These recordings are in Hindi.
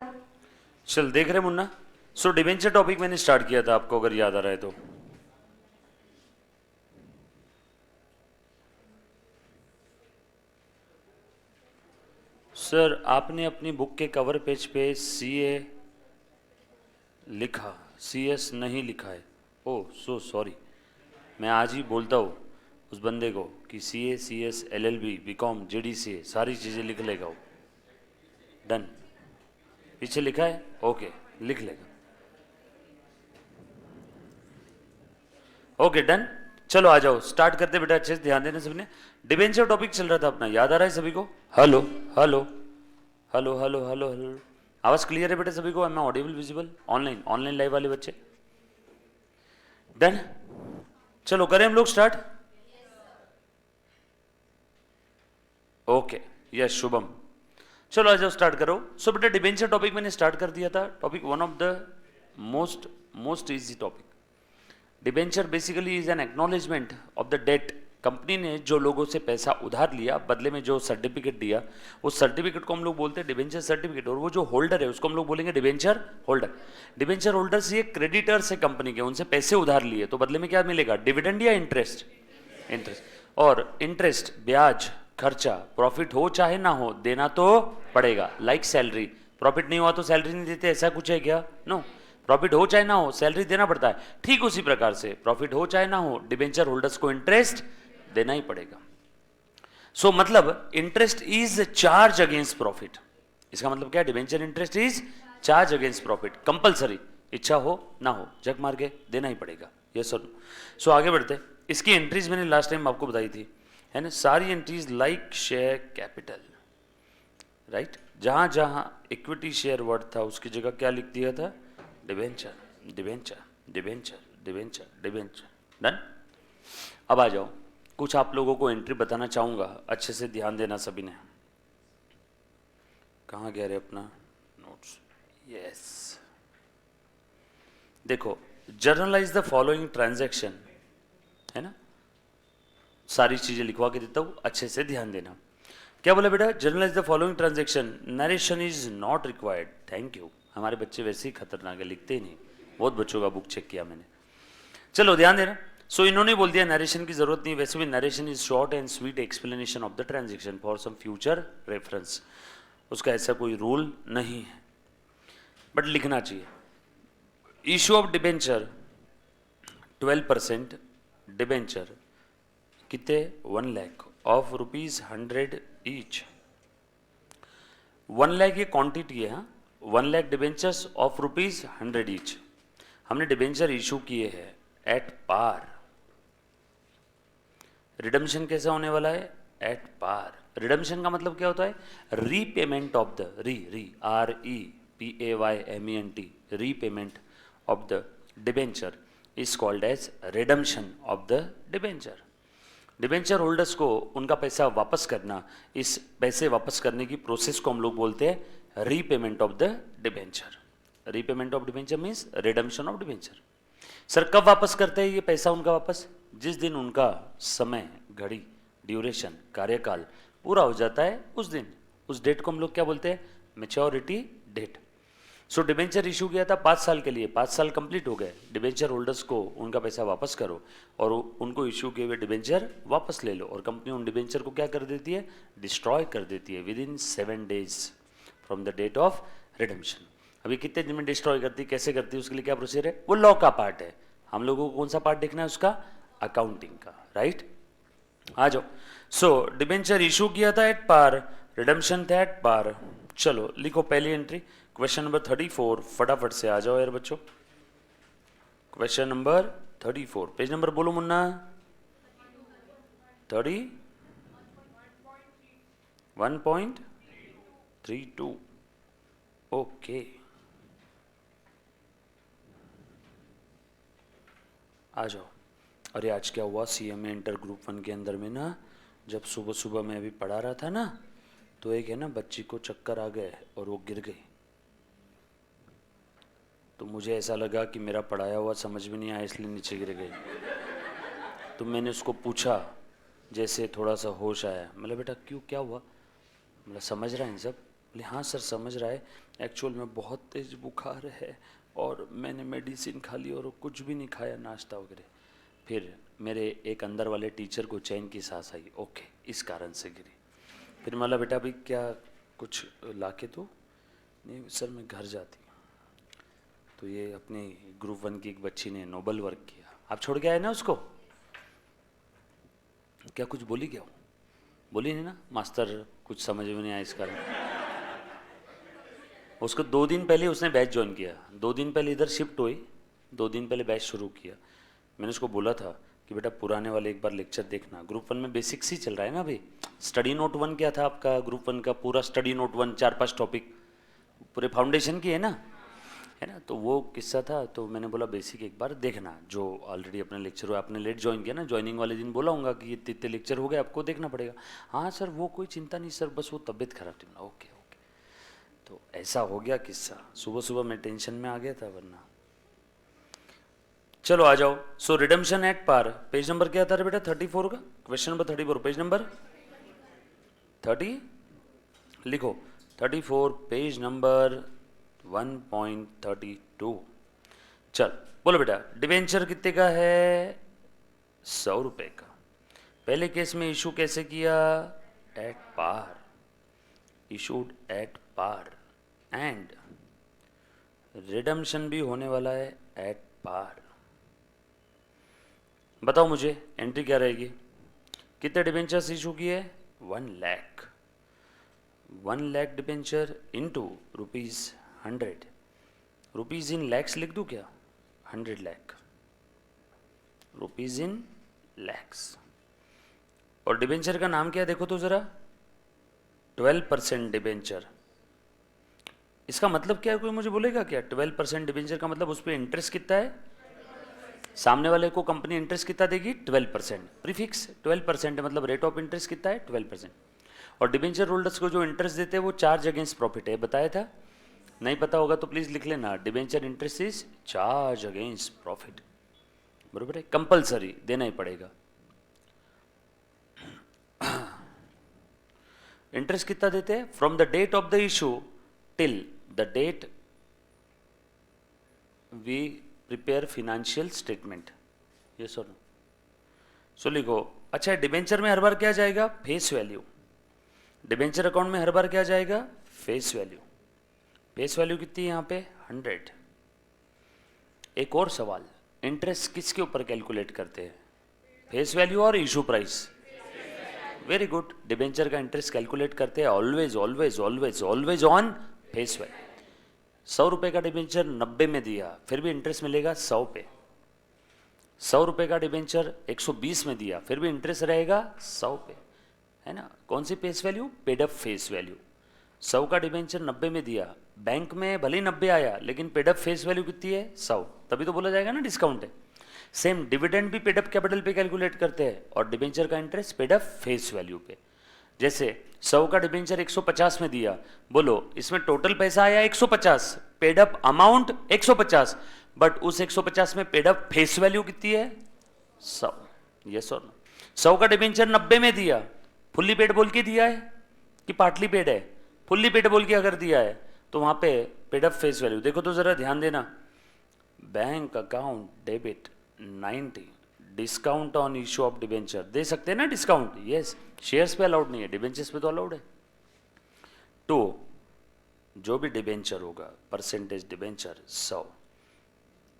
चल देख रहे मुन्ना। सो डिवेंचर टॉपिक मैंने स्टार्ट किया था, आपको अगर याद आ रहा है तो। सर आपने अपनी बुक के कवर पेज पे सीए लिखा, सीएस नहीं लिखा है। ओह सो सॉरी। मैं आज ही बोलता हूँ उस बंदे को कि सीए सीएस एलएलबी बीकॉम जेडीसीए सारी चीज़ें लिख लेगा वो। डन। पीछे लिखा है, ओके लिख लेगा। Okay done. चलो आ जाओ, स्टार्ट करते बेटा, अच्छे से ध्यान देना सबने। डिबेंचर टॉपिक चल रहा था अपना, याद आ रहा है सभी को? Hello hello hello hello hello hello. आवाज क्लियर है बेटा सभी को? Am I audible visible? Online online live वाले बच्चे डन। चलो करें हम लोग स्टार्ट। Okay yes Shubham. चलो आ जाओ स्टार्ट करो। सो बेटा डिबेंचर टॉपिक मैंने स्टार्ट कर दिया था। Topic one of the most most easy topic. Debenture basically is an acknowledgement of the debt. Company ने जो लोगों से पैसा उधार लिया, बदले में जो सर्टिफिकेट दिया, उस सर्टिफिकेट को हम लोग बोलते हैं डिबेंचर सर्टिफिकेट। और वो जो होल्डर है उसको हम लोग बोलेंगे डिबेंचर होल्डर। डिबेंचर होल्डर्स ये क्रेडिटर्स है कंपनी के, उनसे पैसे उधार लिए तो बदले में क्या मिलेगा? डिविडेंड या इंटरेस्ट? इंटरेस्ट। और इंटरेस्ट, ब्याज, खर्चा, प्रॉफिट हो चाहे ना हो देना तो पड़ेगा। लाइक सैलरी, प्रॉफिट नहीं हुआ तो सैलरी नहीं देते, ऐसा कुछ है क्या? नो। प्रॉफिट हो चाहे ना हो सैलरी देना पड़ता है। ठीक उसी प्रकार से प्रॉफिट हो चाहे ना हो डिबेंचर होल्डर्स को इंटरेस्ट देना ही पड़ेगा। सो मतलब interest is charge against profit. इसका मतलब क्या है? Debenture interest is charge against profit, compulsory, इच्छा हो ना हो जग मार के देना ही पड़ेगा। यस और नो। सो आगे बढ़ते। इसकी एंट्रीज मैंने लास्ट टाइम आपको बताई थी, है ना? सारी entries like share capital, right? जहां जहां इक्विटी शेयर वर्ड था उसकी जगह क्या लिख दिया था? Debenture debenture debenture debenture debenture. Done. अब आ जाओ, कुछ आप लोगों को एंट्री बताना चाहूंगा, अच्छे से ध्यान देना सभी ने। कहाँ गया रे अपना नोट्स? यस। देखो, जर्नलाइज द फॉलोइंग ट्रांजैक्शन, है ना? सारी चीजें लिखवा के देता हूं, अच्छे से ध्यान देना। क्या बोला बेटा? Generalized the following transaction, narration is not required. Thank you. हमारे बच्चे वैसे ही खतरनाक है, लिखते ही नहीं। बहुत बच्चों का बुक चेक किया मैंने। चलो ध्यान देना। सो इन्होंने बोल दिया नरेशन की जरूरत नहीं। वैसे भी narration is short and sweet explanation of the transaction for some future reference. उसका ऐसा कोई रूल नहीं है, बट लिखना चाहिए। इशू ऑफ डिबेंचर 12% डिबेंचर कितने? 1 लाख ऑफ ₹100 ईच। 1 लाख ये क्वांटिटी है। 1 लाख डिबेंचर्स ऑफ ₹100 ईच हमने डिबेंचर इशू किए हैं एट पार। रिडम्शन कैसा होने वाला है? At par. रिडम्शन का मतलब क्या होता है? Repayment of the REPAYMENT repayment of the debenture is called as redemption of the debenture. Debenture holders को उनका पैसा वापस करना, इस पैसे वापस करने की प्रोसेस को हम लोग बोलते हैं repayment of the debenture. Repayment of debenture means redemption of debenture. Sir कब वापस करते हैं ये पैसा उनका वापस? जिस दिन उनका समय, घड़ी, ड्यूरेशन, कार्यकाल पूरा हो जाता है उस दिन। उस डेट को हम लोग क्या बोलते हैं? Maturity date. So debenture issue किया था 5 साल के लिए, 5 साल कंप्लीट हो गए। डिबेंचर होल्डर्स को उनका पैसा वापस करो और उनको इशू किए हुए डिबेंचर वापस ले लो। और कंपनी उन डिबेंचर को क्या कर देती है? डिस्ट्रॉय कर देती है within 7 days from the date of redemption. अभी कितने दिन में डिस्ट्रॉय करती है, कैसे करती है, उसके लिए क्या प्रोसीजर है? वो लॉ का पार्ट है। हम लोगों को कौन सा पार्ट देखना है उसका? अकाउंटिंग का, राइट? आ जाओ। सो डिबेंचर इशू किया था एट पार, रिडम्शन था एट पार। चलो लिखो पहली एंट्री, क्वेश्चन नंबर 34। फटाफट से आ जाओ यार बच्चों। क्वेश्चन नंबर 34, पेज नंबर बोलो मुन्ना। 30 1.32। ओके आ जाओ। अरे आज क्या हुआ सीएमए इंटर ग्रुप 1 के अंदर में ना, जब सुबह सुबह मैं अभी पढ़ा रहा था ना, तो एक है ना बच्ची को चक्कर आ गए और वो गिर गई। तो मुझे ऐसा लगा कि मेरा पढ़ाया हुआ समझ में नहीं आया, इसलिए नीचे गिर गई। तो मैंने उसको पूछा, जैसे थोड़ा सा होश आया, मतलब बेटा क्यों, क्या हुआ? मतलब समझ रहा है सब? बोले हाँ सर समझ रहा है, एक्चुअल में बहुत तेज बुखार है और मैंने मेडिसिन खा ली और कुछ भी नहीं खाया नाश्ता वगैरह। फिर मेरे एक अंदर वाले टीचर को चैन की सांस आई, ओके इस कारण से गिरी। फिर बोला बेटा भाई क्या कुछ ला के दो, नहीं सर मैं घर जाती हूँ। तो ये अपने ग्रुप 1 की एक बच्ची ने नोबल वर्क किया, आप छोड़ के आए ना उसको, क्या कुछ बोली क्या? बोली नहीं ना, मास्टर कुछ समझ में नहीं आया इस कारण। उसको 2 दिन पहले उसने बैच ज्वाइन किया, 2 दिन पहले इधर शिफ्ट हुई, 2 दिन पहले बैच शुरू किया। मैंने उसको बोला था कि बेटा पुराने वाले एक बार लेक्चर देखना, ग्रुप 1 में बेसिक्स ही चल रहा है ना अभी। स्टडी नोट 1 क्या था आपका, ग्रुप 1 का पूरा स्टडी नोट 1 4-5 टॉपिक पूरे फाउंडेशन की है ना, है ना। तो वो किस्सा था, तो मैंने बोला बेसिक एक बार देखना, जो ऑलरेडी अपने लेक्चर हुआ, आपने लेट ज्वाइन किया ना, ज्वाइनिंग वाले दिन बोला हूँगा कि इतने लेक्चर हो गए आपको देखना पड़ेगा। हाँ सर वो कोई चिंता नहीं सर, बस वो तबीयत खराब थी। ओके ओके, तो ऐसा हो गया किस्सा। सुबह सुबह मैं टेंशन में आ गया था वरना। चलो आ जाओ। So redemption at par, page number क्या था रे बेटा? 34 का क्वेश्चन नंबर 34, पेज नंबर 30 लिखो, 34 पेज नंबर 1.32। चल बोलो बेटा, डिबेंचर कितने का है? 100 रुपए का। पहले केस में इशू कैसे किया? At par, issued at par, and redemption भी होने वाला है एट पार। बताओ मुझे एंट्री क्या रहेगी? कितने डिबेंचर्स इशू किए? 1 lakh. 1 lakh debenture into ₹100। Rupees in lakhs लिख दूं क्या? 100 लाख रुपीज इन लैक्स। और डिबेंचर का नाम क्या है देखो तो जरा, 12% डिबेंचर। इसका मतलब क्या है, कोई मुझे बोलेगा क्या? 12% डिबेंचर का मतलब उस पर इंटरेस्ट कितना है? सामने वाले को कंपनी इंटरेस्ट कितना देगी? 12%। प्रीफिक्स 12% मतलब रेट ऑफ इंटरेस्ट कितना है? 12%। और डिबेंचर होल्डर्स को जो इंटरेस्ट देते हैं वो चार्ज अगेंस्ट प्रॉफिट है, बताया था? नहीं पता होगा तो प्लीज लिख लेना, debenture interest is charge against profit. बरोबर है, कंपलसरी देना ही पड़ेगा। इंटरेस्ट कितना देते हैं? From the date of the issue till the date we prepare financial statement. ये सो सो लिखो। अच्छा डिबेंचर में हर बार क्या जाएगा? Face value. डिबेंचर अकाउंट में हर बार क्या जाएगा? Face value. फेस वैल्यू कितनी है यहाँ पे? 100। एक और सवाल, इंटरेस्ट किसके ऊपर कैलकुलेट करते हैं? फेस वैल्यू और issue price. Very good, debenture का इंटरेस्ट कैलकुलेट करते हैं always always always always on face value. 100 रुपए का डिबेंचर 90 में दिया फिर भी इंटरेस्ट मिलेगा 100 पे। 100 रुपए का डिबेंचर 120 में दिया फिर भी इंटरेस्ट रहेगा 100 पे, है ना। कौन सी face value? Paid up face value. 100 का डिबेंचर 90 में दिया, बैंक में भले ही 90 आया लेकिन पेड अप फेस वैल्यू कितनी है? 100, तभी तो बोला जाएगा ना डिस्काउंट है। सेम डिविडेंड भी पेड अप कैपिटल पे कैलकुलेट करते हैं और डिबेंचर का interest paid up face value पे। जैसे 100 का डिबेंचर 150 में दिया, बोलो इसमें टोटल पैसा आया 150, पेड अप अमाउंट 150, बट उस 150 में पेड अप फेस वैल्यू कितनी है? 100। यस और नो? 100 का डिबेंचर 90 में दिया, फुल्ली पेड बोल के दिया है कि पार्टली पेड है? फुल्ली पेड बोल के अगर दिया है तो वहां पे पेड अप फेस वैल्यू देखो तो जरा ध्यान देना। Bank account debit 90, discount on issue of debenture दे सकते हैं ना डिस्काउंट? यस, शेयर्स पे अलाउड नहीं है, डिबेंचर्स पे तो अलाउड है। तो जो भी डिबेंचर होगा परसेंटेज डिबेंचर 100,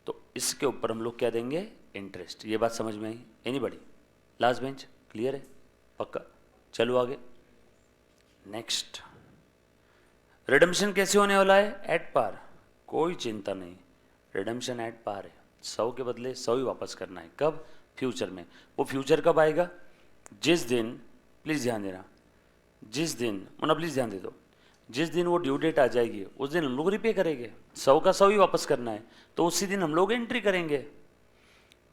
तो इसके ऊपर हम लोग क्या देंगे? इंटरेस्ट। ये बात समझ में आई? एनीबॉडी? लास्ट बेंच क्लियर है? पक्का? चलो आगे नेक्स्ट। रिडम्पशन कैसे होने वाला है? At par. कोई चिंता नहीं, रिडम्पशन एट पार है। 100 के बदले 100 ही वापस करना है। कब? फ्यूचर में। वो फ्यूचर कब आएगा? जिस दिन, प्लीज ध्यान देना, जिस दिन, मुन्ना प्लीज ध्यान दे दो, जिस दिन वो ड्यू डेट आ जाएगी उस दिन हम लोग रिपे करेंगे। 100 का 100 ही वापस करना है तो उसी दिन हम लोग एंट्री करेंगे।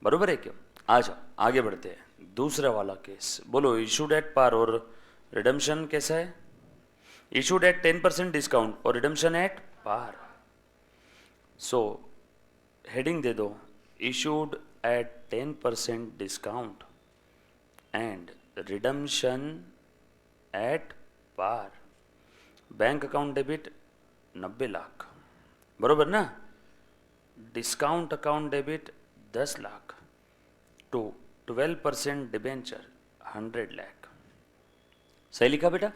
बरोबर है क्यों? आ जाओ आगे बढ़ते हैं। दूसरा वाला केस बोलो, इशूड एट पार और रिडम्पशन कैसा है? इशूड एट 10% डिस्काउंट और redemption at par. So heading दे दो, issued at 10% discount and redemption at par. Bank account debit 90 lakh, बरोबर ना, discount account debit 10 lakh to 12% debenture 100 lakh. सही लिखा बेटा?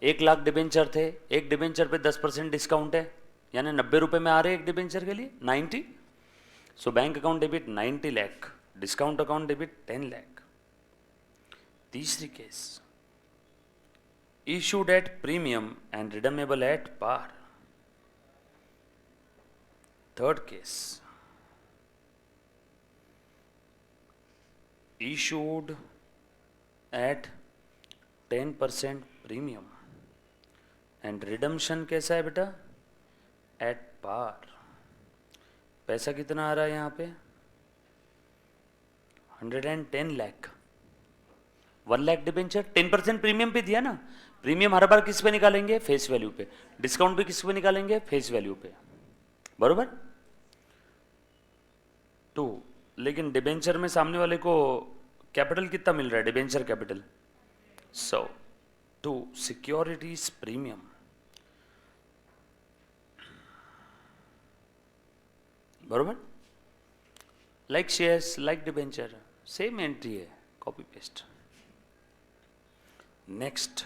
1 लाख डिबेंचर थे, एक डिबेंचर पे 10% डिस्काउंट है, यानी 90 रुपए में आ रहे एक डिबेंचर के लिए 90। So bank account debit 90 lakh, discount account debit 10 lakh. तीसरी case, issued at premium and redeemable at par। Third case, issued at 10% premium and redemption कैसा है बेटा? at par। पैसा कितना आ रहा है यहाँ पे? 110 लाख। 1 लाख डिबेंचर 10% प्रीमियम पे दिया ना, प्रीमियम हर बार किस पे निकालेंगे? फेस वैल्यू पे। डिस्काउंट पे किस पे निकालेंगे? फेस वैल्यू पे, बरोबर। टू, लेकिन डिबेंचर में सामने वाले को कैपिटल कितना मिल रहा है? Debenture capital 100 to securities premium, बरोबर। Like shares, like debenture, same entry है, copy paste. Next,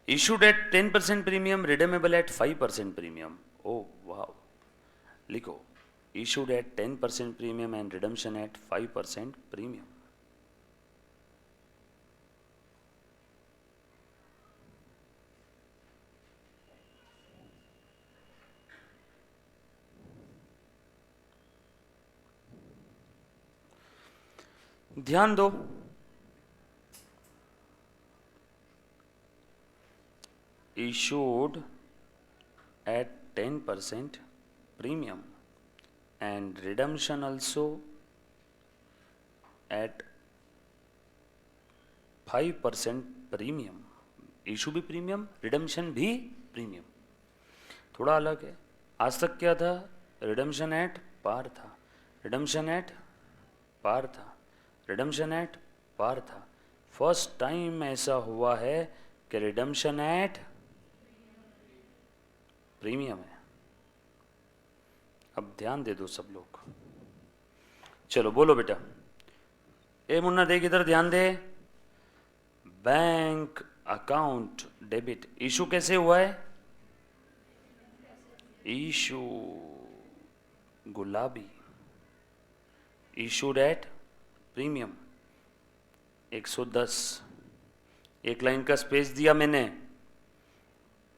issued at 10% premium, redeemable at 5% premium। oh wow, लिखो issued at 10% premium and redemption at 5% premium। ध्यान दो, issued at 10% premium and redemption also at 5% premium। Issue भी प्रीमियम, रिडम्पशन भी प्रीमियम, थोड़ा अलग है। आज तक क्या था? रिडम्पशन एट पार था, रिडम्पशन एट पार था, रिडम्पशन एट पार था। फर्स्ट टाइम ऐसा हुआ है कि रिडम्पशन एट प्रीमियम है। अब ध्यान दे दो सब लोग, चलो बोलो बेटा। ए मुन्ना देख इधर, ध्यान दे। बैंक अकाउंट डेबिट इशू कैसे हुआ है? इशू गुलाबी, इशूड एट प्रीमियम 110, एक लाइन का स्पेस दिया मैंने,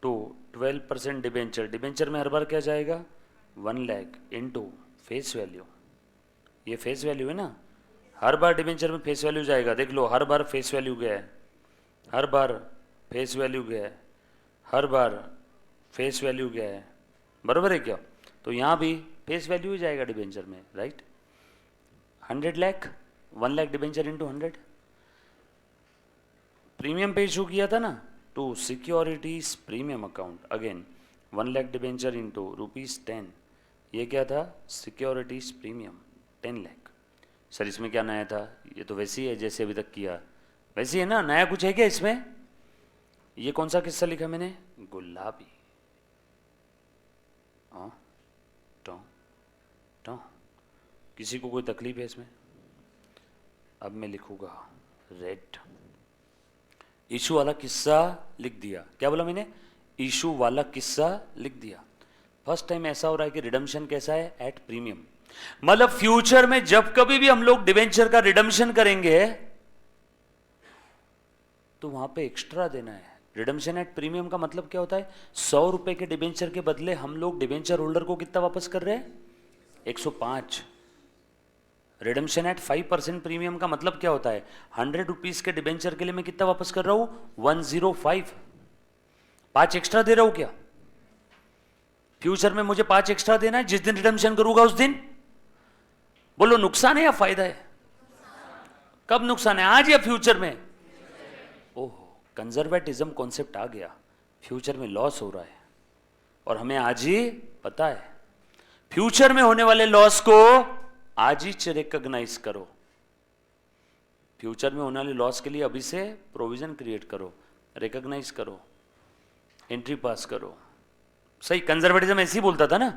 टू 12% डिबेंचर, डिबेंचर में हर बार क्या जाएगा? 1 लाख इंटू फेस वैल्यू, ये फेस वैल्यू है ना, हर बार डिबेंचर में फेस वैल्यू जाएगा। देख लो, हर बार फेस वैल्यू गया है, हर बार फेस वैल्यू गया है, हर बार फेस वैल्यू गया है, बरोबर है क्या? तो यहाँ भी फेस वैल्यू ही जाएगा डिबेंचर में, right. 100 lakh, 1 lakh debenture into 100, premium पे इशू किया था ना, to securities premium account, again 1 lakh debenture into ₹10, ये क्या था? Securities premium 10 lakh. सर इसमें क्या नया था? ये तो वैसे ही है जैसे अभी तक किया, वैसे ही है ना, नया कुछ है क्या इसमें? ये कौन सा किस्सा लिखा मैंने? गुलाबी। टो टो, किसी को कोई तकलीफ है इसमें? अब मैं लिखूंगा रेड। इशू वाला किस्सा लिख दिया। क्या बोला मैंने? इशू वाला किस्सा लिख दिया। फर्स्ट टाइम ऐसा हो रहा है कि रिडम्पशन कैसा है? At premium. मतलब फ्यूचर में जब कभी भी हम लोग डिबेंचर का रिडम्पशन करेंगे तो वहां पे एक्स्ट्रा देना है। रिडम्पशन एट प्रीमियम का मतलब क्या होता है? 100 रुपए के डिबेंचर के बदले हम लोग डिबेंचर होल्डर को कितना वापस कर रहे हैं? 105। रिडम्पशन एट 5% प्रीमियम का मतलब क्या होता है? 100 रुपीज के डिबेंचर के लिए मैं कितना वापस कर रहा हूं? 105। 5 एक्स्ट्रा दे रहा हूं क्या? फ्यूचर में मुझे 5 एक्स्ट्रा देना है जिस दिन रिडम्पशन करूंगा उस दिन। बोलो नुकसान है या फायदा है? कब नुकसान है, आज या फ्यूचर में? ओहो, कंजर्वेटिज्म कॉन्सेप्ट आ गया। फ्यूचर में लॉस हो रहा है और हमें आज ही पता है। फ्यूचर में होने वाले लॉस को आज ही रिकॉग्नाइज करो। फ्यूचर में होने वाली लॉस के लिए अभी से प्रोविजन क्रिएट करो, रिकॉग्नाइज करो, एंट्री पास करो। सही, कंजर्वेटिज्म ऐसे ही बोलता था ना।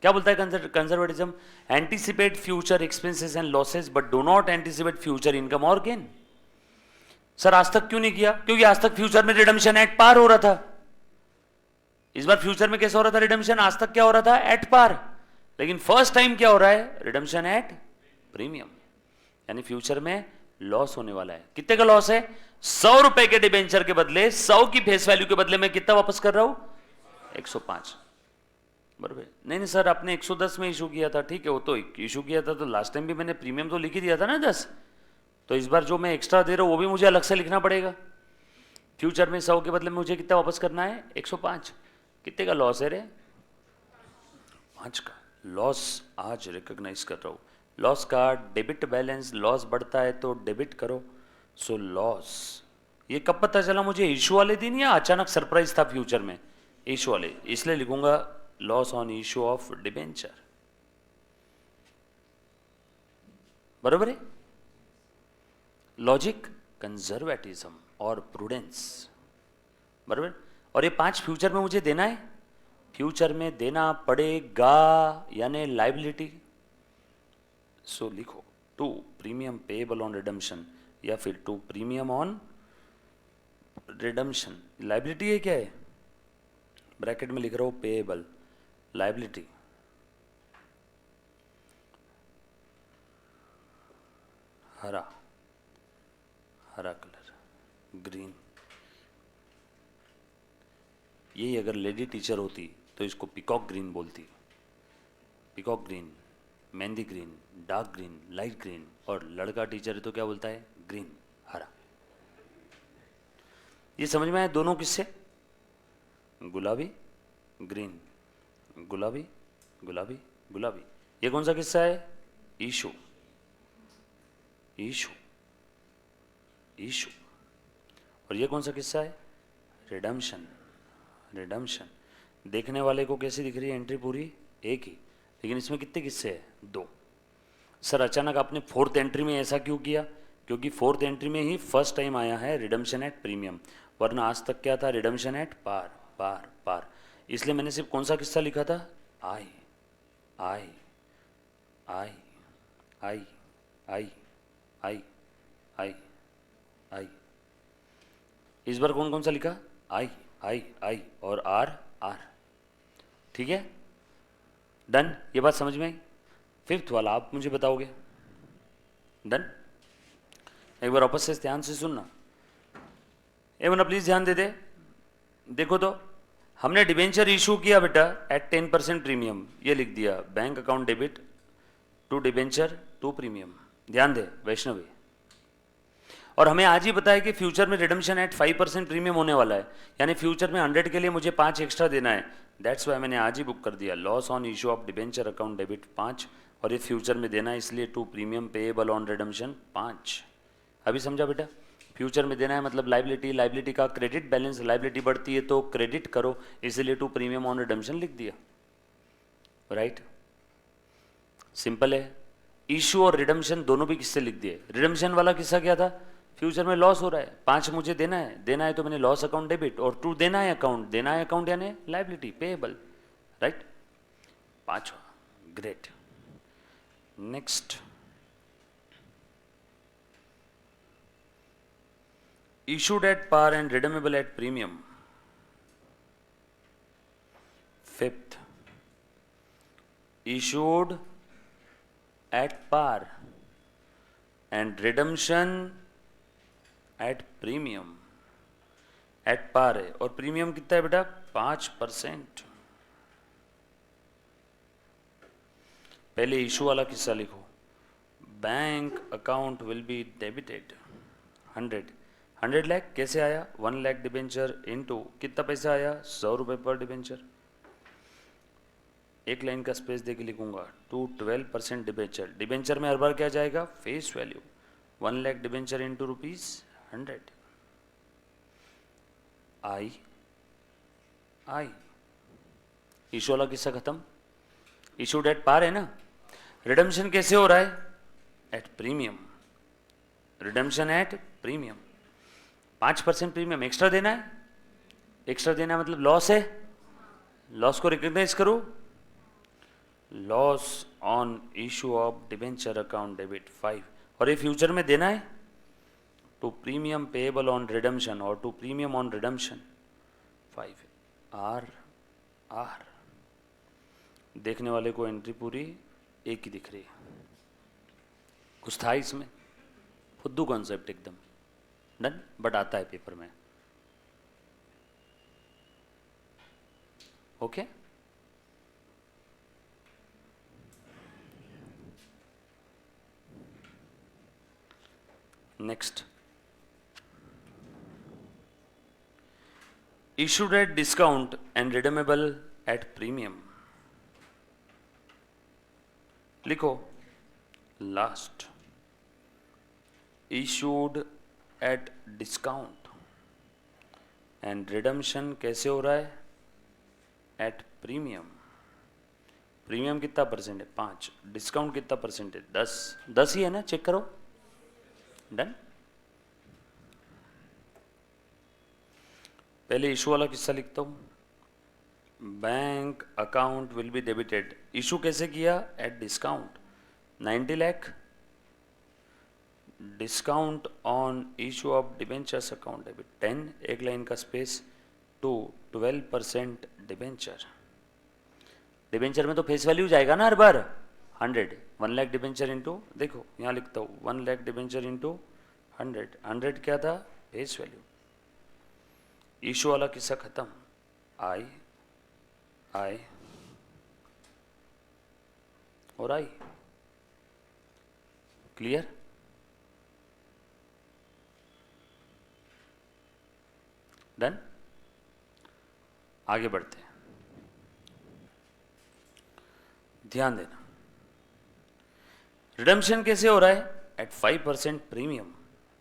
क्या बोलता है conservatism? Anticipate future expenses and losses but do not anticipate future income और गेन। सर आज तक क्यों नहीं किया? क्योंकि आज तक फ्यूचर में रिडम्पशन एट पार हो रहा था। इस बार फ्यूचर में कैसे हो रहा था रिडम्पशन? आज तक क्या हो रहा था? At par. लेकिन फर्स्ट टाइम क्या हो रहा है? रिडम्पशन एट प्रीमियम, यानी फ्यूचर में लॉस होने वाला है। कितने का लॉस है? 100 रुपए के डिबेंचर के बदले 100 की फेस वैल्यू के बदले मैं कितना वापस कर रहा हूं? 105। बराबर। नहीं सर आपने 110 में इशू किया था, ठीक है वो तो इशू किया था, तो लास्ट टाइम भी मैंने प्रीमियम तो लिख ही दिया था ना 10, तो इस बार जो मैं एक्स्ट्रा दे रहा हूं वो भी मुझे अलग से लिखना पड़ेगा। फ्यूचर में 100 के बदले में मुझे कितना वापस करना है? 105। कितने का लॉस है रे? 5 का लॉस आज रिकॉग्नाइज कर रहा हूं। लॉस का डेबिट बैलेंस, लॉस बढ़ता है तो डेबिट करो। सो लॉस, ये कब पता चला मुझे? इशू वाले दिन या अचानक सरप्राइज था फ्यूचर में? इशू वाले, इसलिए लिखूंगा loss on issue of debenture. बराबर है? लॉजिक, कंजर्वेटिज्म और प्रूडेंस। बराबर। और ये 5 फ्यूचर में मुझे देना है, फ्यूचर में देना पड़ेगा, यानी लाइबिलिटी। सो लिखो 2 प्रीमियम पेएबल ऑन रिडम्पशन, या फिर 2 प्रीमियम ऑन रिडम्पशन। लाइबिलिटी है क्या है? ब्रैकेट में लिख रहा हूं पेएबल, लाइबिलिटी। हरा, हरा कलर, ग्रीन। यही अगर लेडी टीचर होती तो इसको पिकॉक ग्रीन बोलती। Peacock green, mehndi green, dark green, light green. और लड़का टीचर है तो क्या बोलता है? ग्रीन, हरा। ये समझ में आया दोनों किससे? गुलाबी, ग्रीन, गुलाबी, गुलाबी, गुलाबी। ये कौन सा किस्सा है? Issue, issue, issue. और ये कौन सा किस्सा है? Redemption, redemption. देखने वाले को कैसी दिख रही है एंट्री? पूरी एक ही, लेकिन इसमें कितने किस्से हैं? 2। सर अचानक आपने 4th एंट्री में ऐसा क्यों किया? क्योंकि 4th एंट्री में ही फर्स्ट टाइम आया है रिडम्पशन एट प्रीमियम, वरना आज तक क्या था? रिडम्पशन एट पार, पार, पार। इसलिए मैंने सिर्फ कौन सा किस्सा लिखा था? आई, आई, आई, आई, आई, आई, आई, आई। इस बार कौन कौन सा लिखा? आई, आई, आई और आर, आर। ठीक है, डन। ये बात समझ में आई? 5th वाला आप मुझे बताओगे। डन। एक बार वापस से ध्यान से सुनना। एवं प्लीज ध्यान दे दे। देखो तो हमने डिबेंचर इशू किया बेटा एट 10% प्रीमियम, ये लिख दिया bank account debit to debenture to premium. ध्यान दे वैष्णवी। और हमें आज ही बताया कि फ्यूचर में रिडम्पशन एट 5% प्रीमियम होने वाला है, यानी फ्यूचर में 100 के लिए मुझे 5 एक्स्ट्रा देना है। दैट्स वाई मैंने आज ही बुक कर दिया loss on issue of debenture account debit 5, और ये फ्यूचर में देना है इसलिए 2 प्रीमियम पेएबल ऑन रिडम्पशन 5। अभी समझा बेटा? फ्यूचर में देना है मतलब लाइबिलिटी, लाइबिलिटी का क्रेडिट बैलेंस, लाइबिलिटी बढ़ती है तो क्रेडिट करो, इसलिए 2 प्रीमियम ऑन रिडम्पशन लिख दिया। राइट, सिंपल है। इशू और रिडम्पशन दोनों भी किससे लिख दिए? रिडम्पशन वाला किस्सा क्या था? फ्यूचर में लॉस हो रहा है, 5 मुझे देना है तो मैंने लॉस अकाउंट डेबिट, और 2 देना है अकाउंट यानी liability payable. Right, 5। Great. Next, issued at par and redeemable at premium। 5th, issued at par and redemption at premium। at par है और प्रीमियम कितना है बेटा? 5%। पहले इशू वाला किस्सा लिखो। Bank account will be debited 100 lakh. कैसे आया? 1 लाख डिबेंचर इनटू कितना पैसा आया? 100 रुपये पर डिबेंचर। एक लाइन का स्पेस देके लिखूंगा टू 12% डिबेंचर। डिबेंचर में हर बार क्या जाएगा? Face value. 1 lakh debenture into ₹100। आई इशू वाला किस्सा खत्म। इशूड एट पार है ना। रिडम्पशन कैसे हो रहा है? At premium. Redemption at premium, 5% premium extra देना है, एक्स्ट्रा देना है मतलब लॉस है, लॉस को रिकॉग्नाइज करो, loss on issue of debenture account debit 5, और ये फ्यूचर में देना है to premium payable on redemption और to premium on redemption 5, R R. देखने वाले को एंट्री पूरी एक ही दिख रही है, कुछ था इसमें, फुद्दू कॉन्सेप्ट एकदम डन, बट आता है पेपर में। Okay next, issued at discount and redeemable at premium। लिखो last, issued at discount and redemption कैसे हो रहा है, at premium। प्रीमियम कितना परसेंट है 5, डिस्काउंट कितना परसेंट है 10, 10 ही है ना, चेक करो, डन। पहले इशू वाला किस्सा लिखता हूँ, bank account will be debited, issue कैसे किया, at discount 90 lakh, discount on issue of debentures account debit 10, एक लाइन का स्पेस, टू 12% डिबेंचर। डिबेंचर में तो फेस वैल्यू जाएगा ना हर बार, 100, 1 लाख डिबेंचर इंटू, देखो यहाँ लिखता हूँ 1 लाख डिबेंचर इंटू 100, 100 क्या था फेस वैल्यू। इशू वाला किस्सा खत्म, आई और आई, क्लियर। डन, आगे बढ़ते हैं, ध्यान देना। रिडेम्पशन कैसे हो रहा है, एट 5% प्रीमियम,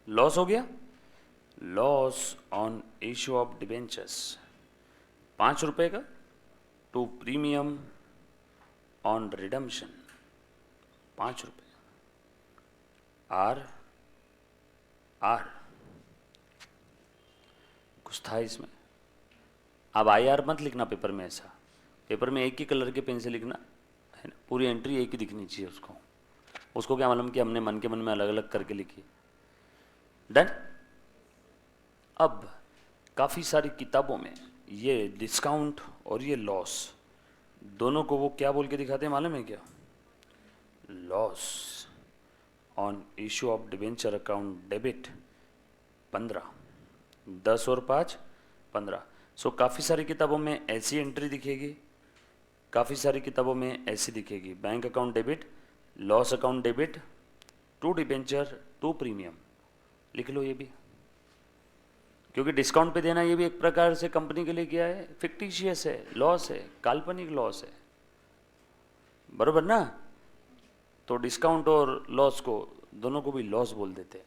लॉस हो गया, loss on issue of debentures 5 रुपए का, टू प्रीमियम ऑन रिडेम्पशन 5 रुपए, आर आर कुछ था इसमें। अब आई आर मत लिखना पेपर में, ऐसा पेपर में एक ही कलर के पेन से लिखना है ना, पूरी एंट्री एक ही दिखनी चाहिए उसको, उसको क्या मालूम कि हमने मन के मन में अलग अलग करके लिखी। डन। अब काफ़ी सारी किताबों में ये डिस्काउंट और ये लॉस दोनों को वो क्या बोल के दिखाते हैं मालूम है क्या, loss on issue of debenture account debit 15, 10 और 5 15। सो काफ़ी सारी किताबों में ऐसी एंट्री दिखेगी, काफ़ी सारी किताबों में ऐसी दिखेगी, bank account debit, loss account debit, to debenture to premium, लिख लो ये भी, क्योंकि डिस्काउंट पे देना ये भी एक प्रकार से कंपनी के लिए क्या है, फिक्टिशियस है, लॉस है, काल्पनिक लॉस है, बरोबर ना। तो डिस्काउंट और लॉस को दोनों को भी लॉस बोल देते हैं,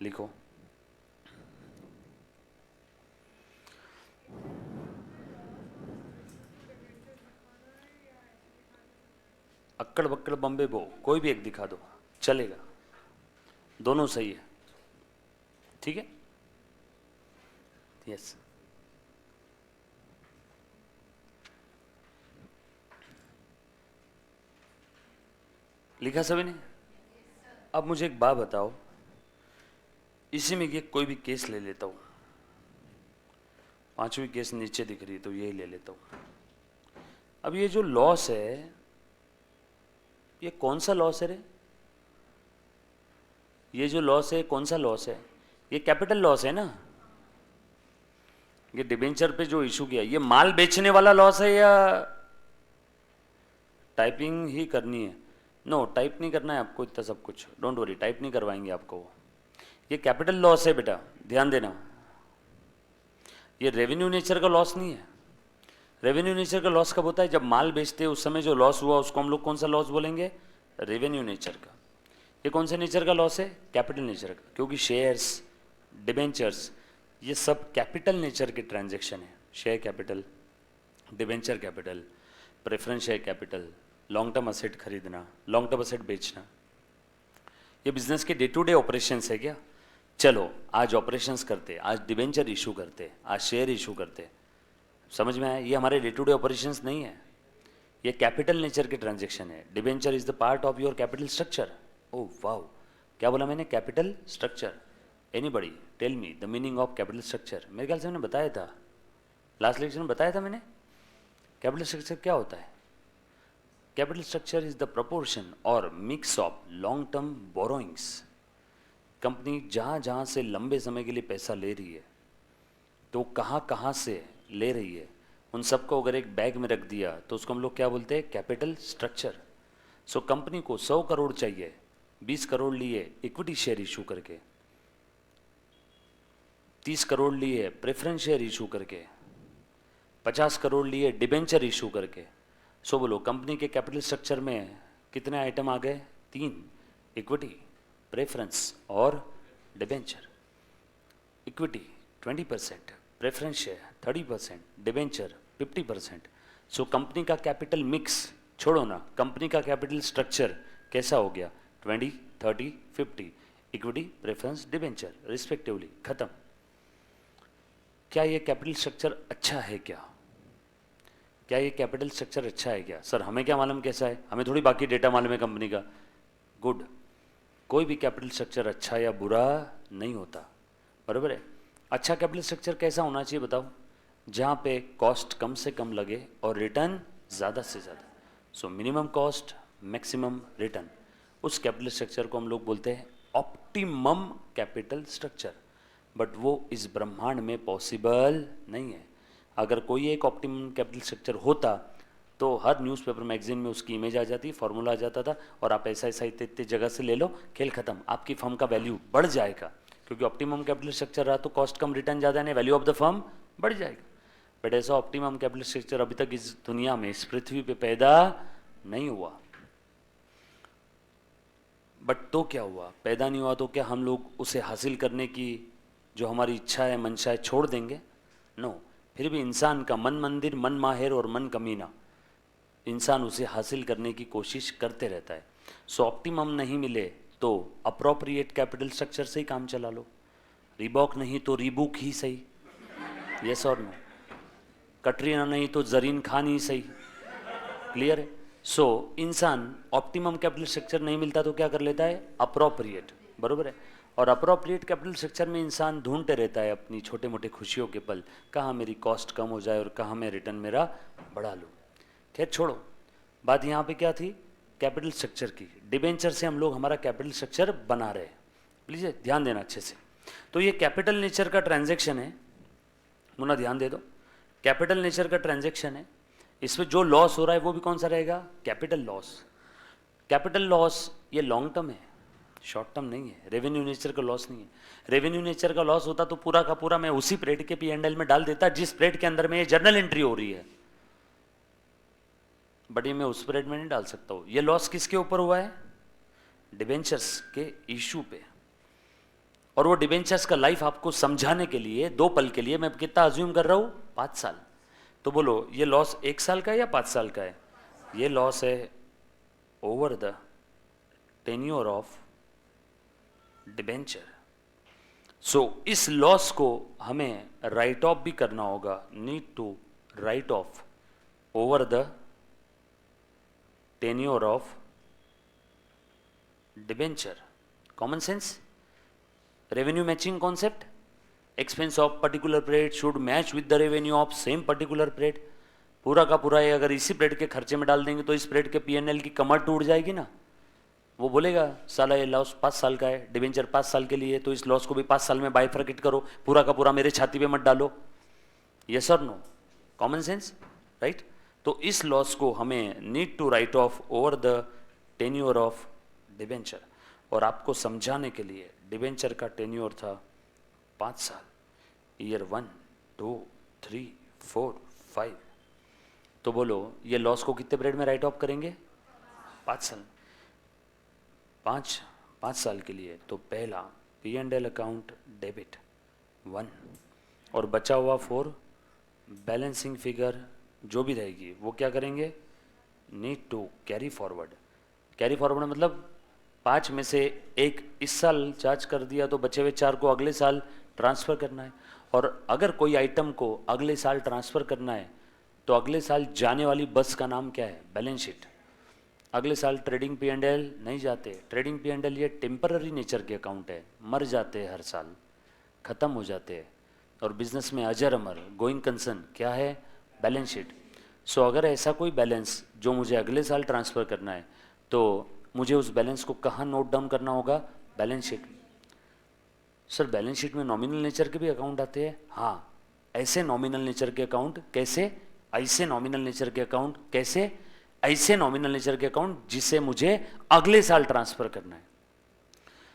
लिखो। अक्कड़ बक्कड़ बम्बे बो, कोई भी एक दिखा दो चलेगा, दोनों सही है, ठीक है। यस, लिखा सभी ने। अब मुझे एक बात बताओ, इसी में ये कोई भी केस ले लेता हूं, 5वीं केस नीचे दिख रही है तो यही ले लेता हूं। अब ये जो लॉस है, ये कौन सा लॉस है रे, ये जो लॉस है कौन सा लॉस है, ये कैपिटल लॉस है ना। ये डिबेंचर पे जो इशू किया, ये माल बेचने वाला लॉस है या टाइपिंग ही करनी है, नो टाइप नहीं करना है आपको इतना सब कुछ, डोंट वरी, टाइप नहीं करवाएंगे आपको वो। ये कैपिटल लॉस है बेटा, ध्यान देना, ये रेवेन्यू नेचर का लॉस नहीं है। रेवेन्यू नेचर का लॉस कब होता है, जब माल बेचते हैं उस समय जो लॉस हुआ उसको हम लोग कौन सा लॉस बोलेंगे, रेवेन्यू नेचर का। ये कौन से नेचर का लॉस है, कैपिटल नेचर का, क्योंकि शेयर्स, डिबेंचर्स, ये सब कैपिटल नेचर के ट्रांजैक्शन है। Share capital, debenture capital, preference share capital, long term asset खरीदना, लॉन्ग टर्म असेट बेचना, ये बिजनेस के डे टू डे ऑपरेशंस है क्या? चलो आज ऑपरेशंस करते, आज डिबेंचर इशू करते, आज शेयर इशू करते, समझ में आया? ये हमारे डे टू डे ऑपरेशंस नहीं है, ये कैपिटल नेचर के ट्रांजेक्शन है. Debenture is the part of your capital structure. Oh wow, क्या बोला मैंने? Capital structure. Anybody tell me the meaning of capital structure? मेरे ख्याल से मैंने बताया था, लास्ट लेक्चर में बताया था मैंने. कैपिटल स्ट्रक्चर क्या होता है? Capital structure is the proportion और mix of long term borrowings. Company जहाँ जहाँ से लंबे समय के लिए पैसा ले रही है, तो कहाँ कहाँ से ले रही है, उन सबको अगर एक बैग में रख दिया तो उसको हम लोग क्या बोलते हैं? Capital structure. सो कंपनी को 100 करोड़ चाहिए, 20 करोड़ लिए इक्विटी शेयर इशू करके, 30 करोड़ लिए प्रेफरेंस शेयर इशू करके, 50 करोड़ लिए डिबेंचर इशू करके. सो बोलो कंपनी के कैपिटल स्ट्रक्चर में कितने आइटम आ गए? 3, इक्विटी, प्रेफरेंस और debenture. Equity 20%, preference share 30%, debenture 50%. So company का कैपिटल मिक्स छोड़ो ना, कंपनी का कैपिटल स्ट्रक्चर कैसा हो गया? 20, 30, 50, इक्विटी, प्रेफरेंस, डिबेंचर रिस्पेक्टिवली. खत्म. क्या ये कैपिटल स्ट्रक्चर अच्छा है क्या? क्या ये कैपिटल स्ट्रक्चर अच्छा है क्या? सर हमें क्या मालूम कैसा है, हमें थोड़ी बाकी डेटा मालूम है कंपनी का. गुड. कोई भी कैपिटल स्ट्रक्चर अच्छा या बुरा नहीं होता, बराबर है. अच्छा कैपिटल स्ट्रक्चर कैसा होना चाहिए बताओ? जहाँ पे कॉस्ट कम से कम लगे और रिटर्न ज़्यादा से ज़्यादा. So minimum cost maximum return, उस कैपिटल स्ट्रक्चर को हम लोग बोलते हैं ऑप्टिमम कैपिटल स्ट्रक्चर. बट वो इस ब्रह्मांड में पॉसिबल नहीं है. अगर कोई एक ऑप्टिमम कैपिटल स्ट्रक्चर होता तो हर न्यूज़पेपर मैगजीन में उसकी इमेज आ जाती, फॉर्मूला आ जाता था, और आप ऐसा ऐसा इतने जगह से ले लो, खेल खत्म. आपकी फर्म का वैल्यू बढ़ जाएगा, क्योंकि ऑप्टिमम कैपिटल स्ट्रक्चर रहा तो कॉस्ट कम रिटर्न ज़्यादा, यानी वैल्यू ऑफ द फर्म बढ़ जाएगा. बट ऐसा ऑप्टिमम कैपिटल स्ट्रक्चर अभी तक इस दुनिया में, इस पृथ्वी पे पैदा नहीं हुआ. बट तो क्या हुआ? पैदा नहीं हुआ तो क्या हम लोग उसे हासिल करने की जो हमारी इच्छा है, मंशा है, छोड़ देंगे? नो. फिर भी इंसान का मन मंदिर, मन माहिर और मन कमीना, इंसान उसे हासिल करने की कोशिश करते रहता है. सो ऑप्टिमम नहीं मिले तो अप्रोप्रिएट कैपिटल स्ट्रक्चर से ही काम चला लो. रीबॉक नहीं तो रीबुक ही सही. यस और नो? कटरीना नहीं तो जरीन खान ही सही. क्लियर है? सो इंसान ऑप्टिमम कैपिटल स्ट्रक्चर नहीं मिलता तो क्या कर लेता है? अप्रोप्रिएट. बरोबर है. और अप्रोप्रिएट कैपिटल स्ट्रक्चर में इंसान ढूंढते रहता है अपनी छोटे मोटे खुशियों के पल, कहाँ मेरी कॉस्ट कम हो जाए और कहाँ मैं रिटर्न मेरा बढ़ा लूँ. खैर छोड़ो, बात यहाँ पे क्या थी? कैपिटल स्ट्रक्चर की. डिबेंचर से हम लोग हमारा कैपिटल स्ट्रक्चर बना रहे हैं. प्लीज़ ध्यान देना अच्छे से. तो ये कैपिटल नेचर का ट्रांजैक्शन है, मुन्ना ध्यान दे दो. कैपिटल नेचर का ट्रांजैक्शन है, इसमें जो लॉस हो रहा है वो भी कौन सा रहेगा? Capital loss. कैपिटल लॉस ये लॉन्ग टर्म है, शॉर्ट टर्म नहीं है. रेवेन्यू नेचर का लॉस नहीं है. रेवेन्यू नेचर का लॉस होता तो पूरा का पूरा मैं उसी पीरियड के P&L में डाल देता जिस पीरियड के अंदर में ये जर्नल एंट्री हो रही है. बट ये मैं उस पीरियड में नहीं डाल सकता हूँ. ये लॉस किसके ऊपर हुआ है? डिबेंचर्स के इशू पे. और वो डिबेंचर्स का लाइफ आपको समझाने के लिए 2 पल के लिए मैं कितना अज्यूम कर रहा हूँ? 5 साल. तो बोलो ये लॉस 1 साल का है या 5 साल का है? ये लॉस है over the tenure of debenture. So इस लॉस को हमें राइट ऑफ भी करना होगा. Need to write off over the tenure of debenture. Common sense. Revenue matching concept. Expense of particular period should match with the revenue of same particular period. पूरा का पूरा ये अगर इसी पीरियड के खर्चे में डाल देंगे तो इस पीरियड के P&L की कमर टूट जाएगी ना. वो बोलेगा साला ये लॉस 5 साल का है, डिबेंचर 5 साल के लिए, तो इस लॉस को भी 5 साल में बाइफरकेट करो, पूरा का पूरा मेरे छाती पे मत डालो. यस और नो? Common sense, right? तो इस लॉस को हमें need to write off over the tenure of debenture. और आपको समझाने के लिए डिबेंचर का टेन्योर था 5 साल. ईयर 1, 2, 3, 4, 5. तो बोलो ये लॉस को कितने पीरियड में राइट ऑफ करेंगे? 5 साल. 5 साल के लिए. तो पहला P&L अकाउंट डेबिट 1, और बचा हुआ 4 बैलेंसिंग फिगर जो भी रहेगी वो क्या करेंगे? Need to carry forward. Carry forward मतलब 5 में से एक इस साल चार्ज कर दिया तो बचे हुए 4 को अगले साल ट्रांसफ़र करना है। और अगर कोई आइटम को अगले साल ट्रांसफ़र करना है तो अगले साल जाने वाली बस का नाम क्या है? Balance sheet. अगले साल ट्रेडिंग P&L नहीं जाते। ट्रेडिंग P&L ये टेम्पररी नेचर के अकाउंट है, मर जाते हैं हर साल, ख़त्म हो जाते हैं। और बिजनेस में अजर अमर गोइंग कंसर्न क्या है? Balance sheet. सो अगर ऐसा कोई बैलेंस जो मुझे अगले साल ट्रांसफ़र करना है तो मुझे उस बैलेंस को कहाँ नोट डाउन करना होगा? Balance sheet. Sir balance sheet में नॉमिनल नेचर के भी अकाउंट आते हैं? हाँ, ऐसे नॉमिनल नेचर के अकाउंट कैसे? ऐसे नॉमिनल नेचर के अकाउंट कैसे? ऐसे नॉमिनल नेचर के अकाउंट जिसे मुझे अगले साल ट्रांसफ़र करना है।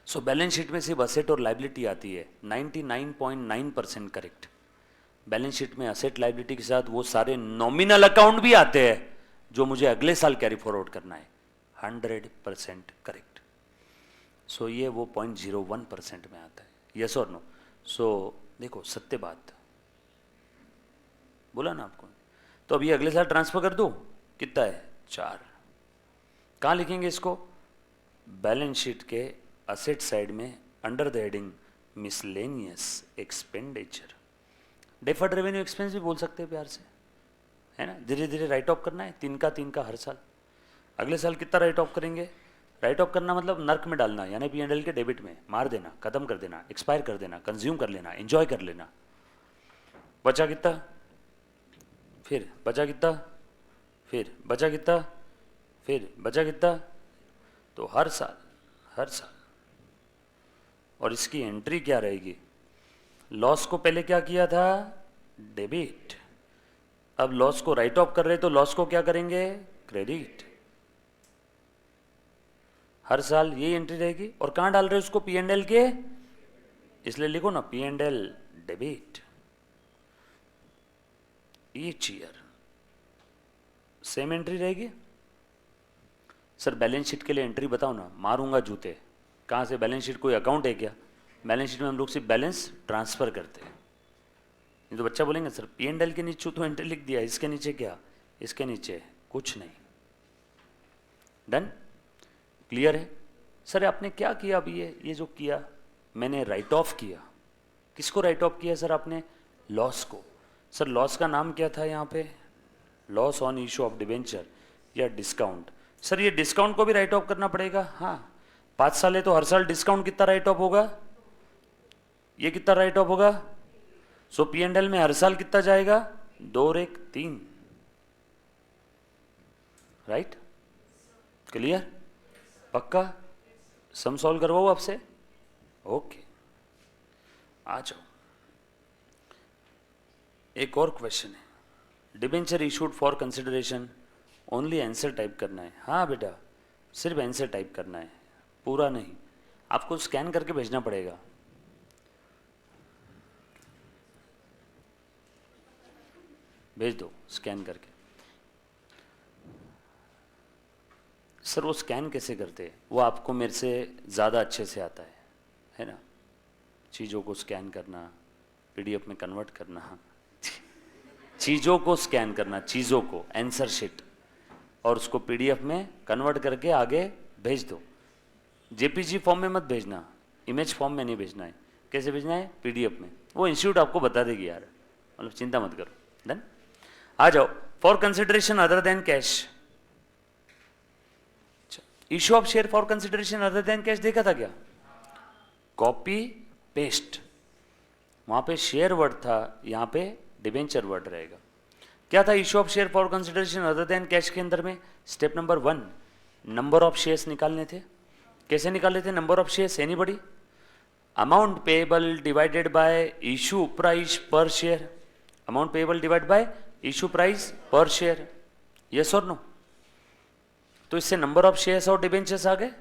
सो बैलेंस शीट में सिर्फ असेट और लाइबिलिटी आती है, 99.9% करेक्ट। बैलेंस शीट में असेट लाइबिलिटी के साथ वो सारे नॉमिनल अकाउंट भी आते हैं जो मुझे अगले साल कैरी फॉरवर्ड करना है, 100% करेक्ट। सो ये वो 0.01% में आता है, यस और नो? सो देखो सत्य बात बोला ना आपको। तो अभी अगले साल ट्रांसफर कर दो, कितना है? 4। कहाँ लिखेंगे इसको? बैलेंस शीट के असेट साइड में under the heading miscellaneous expenditure. Deferred revenue expense भी बोल सकते हैं प्यार से, है ना? धीरे धीरे राइट ऑफ करना है, 3 का हर साल। अगले साल कितना राइट ऑफ करेंगे? राइट ऑफ करना मतलब नर्क में डालना, यानी P&L के डेबिट में मार देना, खत्म कर देना, एक्सपायर कर देना, कंज्यूम कर लेना, एंजॉय कर लेना। बचा कितना? फिर बचा कितना? फिर बचा कितना? फिर बचा कितना? तो हर साल और इसकी एंट्री क्या रहेगी? लॉस को पहले क्या किया था? डेबिट। अब लॉस को राइट ऑफ कर रहे तो लॉस को क्या करेंगे? क्रेडिट। हर साल ये एंट्री रहेगी। और कहां डाल रहे हो उसको? P&L के, इसलिए लिखो ना P&L debit each year. Same entry रहेगी। सर बैलेंस शीट के लिए एंट्री बताओ ना, मारूंगा जूते। कहाँ से? बैलेंस शीट कोई अकाउंट है क्या? बैलेंस शीट में हम लोग सिर्फ बैलेंस ट्रांसफर करते हैं। नहीं तो बच्चा बोलेंगे सर P&L के नीचे तो एंट्री लिख दिया, इसके नीचे क्या? इसके नीचे कुछ नहीं। डन? क्लियर है? सर आपने क्या किया अभी? ये जो किया मैंने राइट ऑफ किया। किसको राइट ऑफ किया सर आपने? लॉस को। सर लॉस का नाम क्या था यहाँ पे? Loss on issue of debenture या डिस्काउंट। सर ये डिस्काउंट को भी राइट ऑफ करना पड़ेगा? हाँ, 5 साल है तो हर साल डिस्काउंट कितना राइट ऑफ होगा? ये कितना राइट ऑफ होगा? सो P&L में हर साल कितना जाएगा? 2 और 1 3। राइट? क्लियर? पक्का? सम सॉल्व करवाओ आपसे? ओके, आ जाओ। एक और क्वेश्चन है, debenture issued for consideration, only answer type करना है। हाँ बेटा, सिर्फ आंसर टाइप करना है, पूरा नहीं। आपको स्कैन करके भेजना पड़ेगा। भेज दो स्कैन करके। सर वो स्कैन कैसे करते हैं? वो आपको मेरे से ज़्यादा अच्छे से आता है ना? चीज़ों को स्कैन करना, PDF में कन्वर्ट करना, चीज़ों को स्कैन करना, चीज़ों को, आंसर शीट, और उसको PDF में कन्वर्ट करके आगे भेज दो। JPG फॉर्म में मत भेजना, इमेज फॉर्म में नहीं भेजना है। कैसे भेजना है? PDF में। वो इंस्टीट्यूट आपको बता देगी यार, मतलब चिंता मत करो। डन? आ जाओ। For consideration other than cash. Issue of share for consideration other than cash देखा था क्या? Copy paste. वहां पे शेयर वर्ड था, यहाँ पे डिबेंचर वर्ड रहेगा। क्या था issue of share for consideration other than cash के अंदर में? Step number 1 number of shares निकालने थे। कैसे निकाले थे number of shares? Anybody? Amount payable divided by issue price per share. Amount payable divide by issue price per share, yes और नो? तो इससे नंबर ऑफ शेयर्स और डिबेंचर्स आ गए।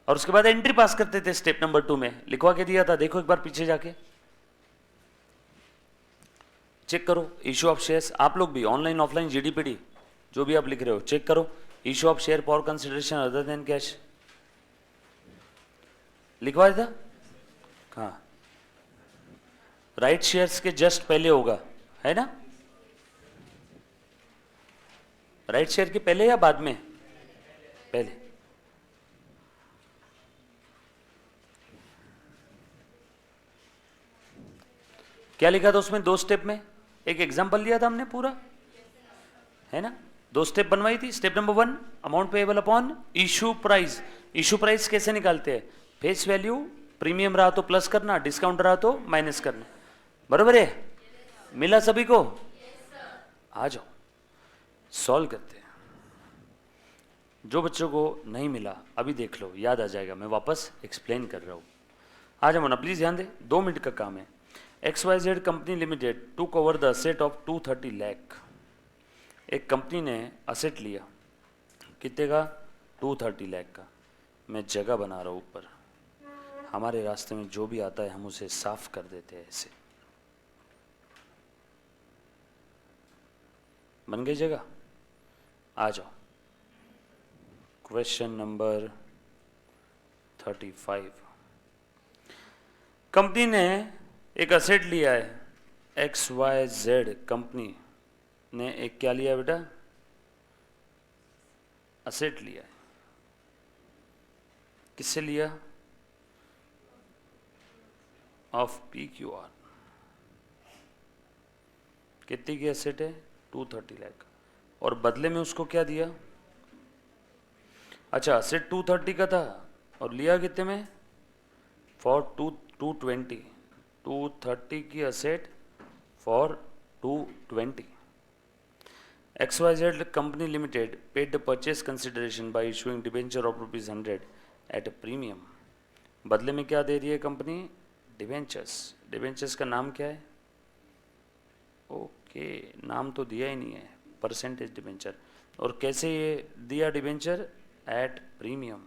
और उसके बाद एंट्री पास करते थे स्टेप नंबर 2 में, लिखवा के दिया था, देखो एक बार पीछे जाके चेक करो। इशू ऑफ शेयर्स, आप लोग भी ऑनलाइन ऑफलाइन GDPD जो भी आप लिख रहे हो चेक करो। Issue of share for consideration other than cash लिखवाया था। हाँ, राइट शेयर्स के जस्ट पहले होगा, है ना? राइट शेयर के पहले या बाद में? पहले। क्या लिखा था उसमें 2 स्टेप में? एक एग्जाम्पल लिया था हमने पूरा, है ना? 2 स्टेप बनवाई थी। Step number 1 amount payable upon issue price. Issue price कैसे निकालते हैं? फेस वैल्यू, प्रीमियम रहा तो प्लस करना, डिस्काउंट रहा तो माइनस करना। बराबर है? मिला सभी को? आ जाओ सॉल्व करते हैं। जो बच्चों को नहीं मिला अभी देख लो, याद आ जाएगा, मैं वापस एक्सप्लेन कर रहा हूँ। आ जाओ ना प्लीज, ध्यान दे, 2 मिनट का काम है। XYZ company limited to cover the asset of 230 lakh. एक कंपनी ने असेट लिया, कितने का? 230 लाख का। मैं जगह बना रहा हूँ ऊपर, हमारे रास्ते में जो भी आता है हम उसे साफ कर देते हैं। ऐसे बन गई जगह? आ जाओ। Question number 35। कंपनी ने एक असेट लिया है, XYZ कंपनी ने एक क्या लिया बेटा? असेट लिया है। किससे लिया? Of PQR। कितनी की असेट है? 230 लाख। और बदले में उसको क्या दिया? अच्छा, असेट 230 का था और लिया कितने में? फॉर 220। 230 की asset for 220। XYZ Company Limited paid the purchase consideration by issuing debenture of ₹100 at a premium। बदले में क्या दे रही है कंपनी? डिबेंचर्स। डिबेंचर्स का नाम क्या है? ओके, नाम तो दिया ही नहीं है, परसेंटेज डिबेंचर। और कैसे ये दिया डिबेंचर? At premium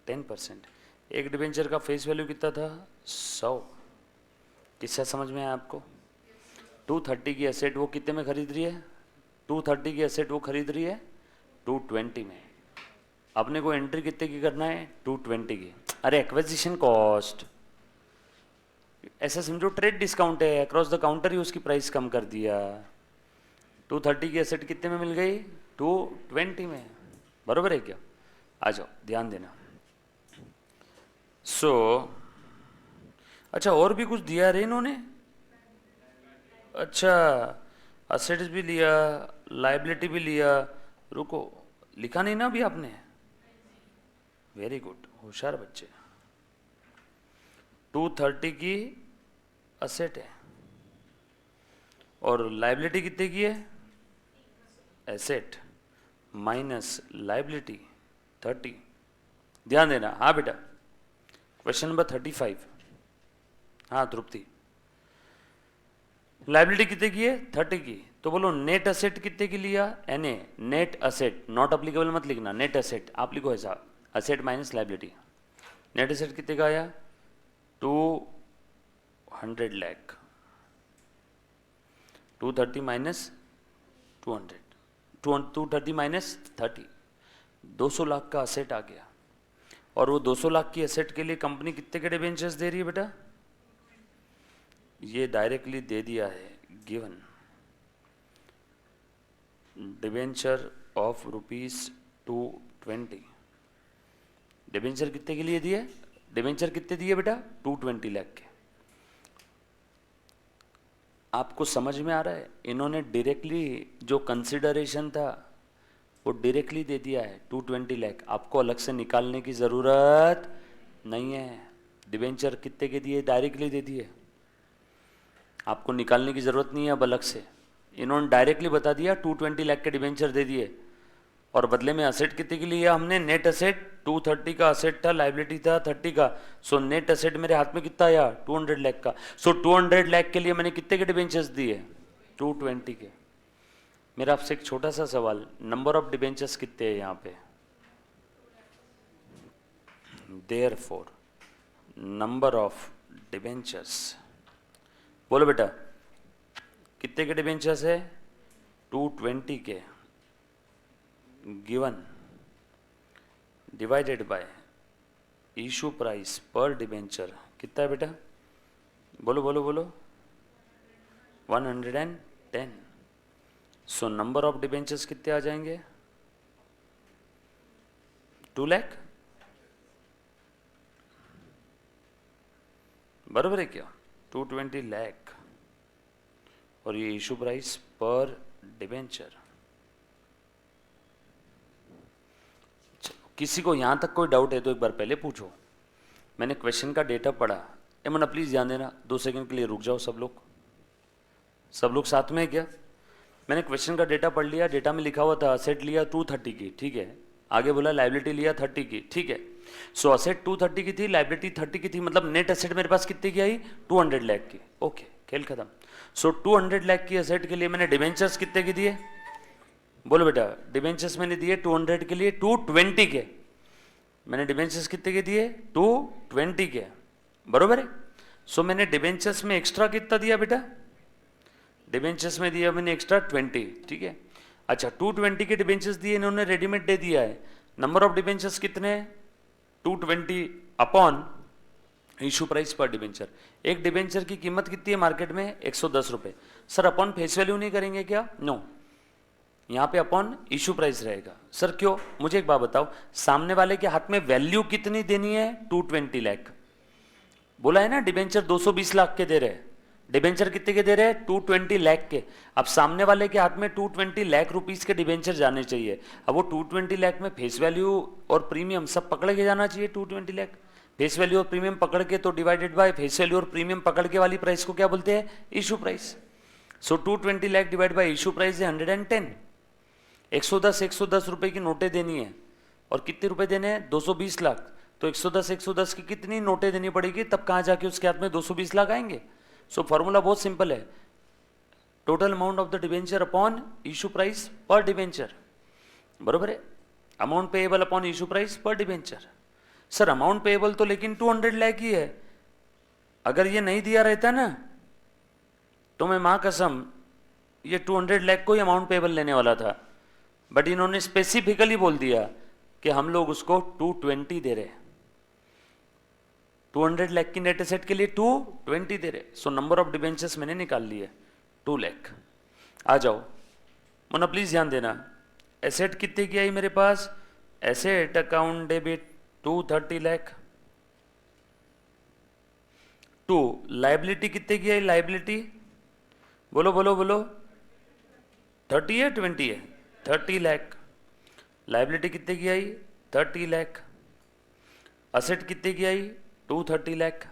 10%। एक डिबेंचर का फेस वैल्यू कितना था? 100। किससे समझ में आया आपको? 230 की एसेट वो कितने में खरीद रही है? 230 की एसेट वो खरीद रही है 220 में। अपने को एंट्री कितने की करना है? 220 की। अरे एक्विजिशन कॉस्ट, ऐसा समझो ट्रेड डिस्काउंट है, अक्रॉस द काउंटर ही उसकी प्राइस कम कर दिया। 230 की एसेट कितने में मिल गई? 220 में। बरोबर है क्या? आ जाओ ध्यान देना। अच्छा, और भी कुछ दिया है इन्होंने? अच्छा, असेट्स भी लिया, लाइबिलिटी भी लिया। रुको, लिखा नहीं ना अभी आपने? वेरी गुड, होशियार बच्चे। 230 की असेट है और लाइबिलिटी कितने की है? Asset minus liability 30। ध्यान देना। हाँ बेटा, क्वेश्चन नंबर 35। हाँ तृप्ति, लाइबिलिटी कितने की है? 30 की। तो बोलो नेट असेट कितने की लिया? NA, net asset, not applicable मत लिखना, नेट असेट आप लिखो ऐसा, asset minus liability. Net asset कितने का आया? 200 लाख। 230 माइनस 200, 230 माइनस 30, 200 लाख का असेट आ गया। और वो 200 लाख की असेट के लिए कंपनी कितने के डिबेंचर्स दे रही है बेटा? ये डायरेक्टली दे दिया है, गिवन डिबेंचर ऑफ ₹220। डिबेंचर कितने के लिए दिए? डिबेंचर कितने दिए बेटा? 220 लाख के। आपको समझ में आ रहा है? इन्होंने डायरेक्टली जो कंसिडरेशन था वो डायरेक्टली दे दिया है 220 लाख। आपको अलग से निकालने की ज़रूरत नहीं है। डिबेंचर कितने के दिए? डायरेक्टली दे दिए, आपको निकालने की ज़रूरत नहीं है अब अलग से। इन्होंने डायरेक्टली बता दिया 220 लाख के डिबेंचर दे दिए। और बदले में असेट कितने की लिया हमने? नेट असेट 230 का असेट था, लाइबिलिटी था 30 का। सो नेट असेट मेरे हाथ में कितना आया? 200 लाख का। सो 200 लाख के लिए मैंने कितने के डिबेंचर्स दिए? 220 के। मेरा आपसे एक छोटा सा सवाल, नंबर ऑफ डिबेंचर्स कितने हैं यहाँ पे? देयरफॉर नंबर ऑफ डिबेंचर्स, बोलो बेटा कितने के डिबेंचर्स है? 220 के, given divided by issue price पर डिबेंचर कितना है बेटा? बोलो बोलो बोलो, 110। सो नंबर ऑफ डिबेंचर्स कितने आ जाएंगे? 2 लाख। बराबर है क्या? 220 लाख और ये इशू प्राइस पर डिबेंचर। किसी को यहां तक कोई डाउट है तो एक बार पहले पूछो। मैंने क्वेश्चन का डेटा पढ़ा। एमना प्लीज ध्यान देना, 2 सेकंड के लिए रुक जाओ सब लोग साथ में है क्या? मैंने क्वेश्चन का डेटा पढ़ लिया। डेटा में लिखा हुआ था असेट लिया 230 की, ठीक है। आगे बोला लाइबिलिटी लिया 30 की, ठीक है। सो असेट 230 की थी, लाइबिलिटी 30 की थी, मतलब नेट असेट मेरे पास कितनी की आई? 200 लाख की। ओके, खेल खत्म। सो 200 लाख की असेट के लिए मैंने डिबेंचर्स कितने के दिए? बोलो बेटा, डिबेंचर्स मैंने दिए 200 के लिए 220 के। मैंने डिबेंचर्स कितने के दिए? 220 के, बरोबर है। सो मैंने डिबेंचर्स में एक्स्ट्रा कितना दिया बेटा? डिबेंचर्स में दिया मैंने एक्स्ट्रा 20, ठीक है। अच्छा, 220 के डिबेंचर्स दिए, इन्होंने रेडीमेड दे दिया है। नंबर ऑफ डिबेंचर्स कितने? 220 अपॉन इशू प्राइस पर डिबेंचर। एक डिबेंचर की कीमत कितनी है मार्केट में? 110 रुपए। सर अपॉन फेस वैल्यू नहीं करेंगे क्या? नो, यहाँ पे अपॉन इशू प्राइस रहेगा। सर क्यों? मुझे एक बात बताओ, सामने वाले के हाथ में वैल्यू कितनी देनी है? 220 लाख। बोला है ना डिबेंचर 220 लाख के दे रहे हैं। डिबेंचर कितने के दे रहे हैं? 220 लाख के। अब सामने वाले के हाथ में 220 लाख रुपीस के डिबेंचर जाने चाहिए। अब वो 220 लाख में फेस वैल्यू और प्रीमियम सब पकड़ के जाना चाहिए। 220 लाख फेस वैल्यू और प्रीमियम पकड़ के तो डिवाइडेड बाय फेस वैल्यू और प्रीमियम पकड़ के वाली प्राइस को क्या बोलते हैं? Issue price. So 220 lakh divide by issue price है 110। 110 रुपए की नोटें देनी है और कितने रुपए देने हैं? 220 लाख। तो 110 की कितनी नोटें देनी पड़ेगी, तब कहां जाके उसके हाथ में 220 लाख आएंगे? सो फॉर्मूला बहुत सिंपल है, total amount of the debenture upon issue price पर डिबेंचर, बरोबर है। Amount payable upon issue price पर डिबेंचर। सर अमाउंट पेएबल तो लेकिन 200 लाख ही है। अगर ये नहीं दिया रहता ना तो मैं मां कसम ये 200 लाख को ही अमाउंट पेएबल लेने वाला था, बट इन्होंने स्पेसिफिकली बोल दिया कि हम लोग उसको 220 दे रहे हैं। 200 लाख की नेट एसेट के लिए 220 दे रहे। सो नंबर ऑफ डिबेंचर्स मैंने निकाल लिए 2 लाख। आ जाओ मुन्ना प्लीज ध्यान देना। एसेट कितने की आई मेरे पास? Asset account debit 230 lakh. To liability कितने की आई? लाइबिलिटी बोलो बोलो बोलो, 30 है 20 है? 30 लाख। लाइबिलिटी कितने की आई? 30 लाख। असेट कितने की आई? 230 लाख।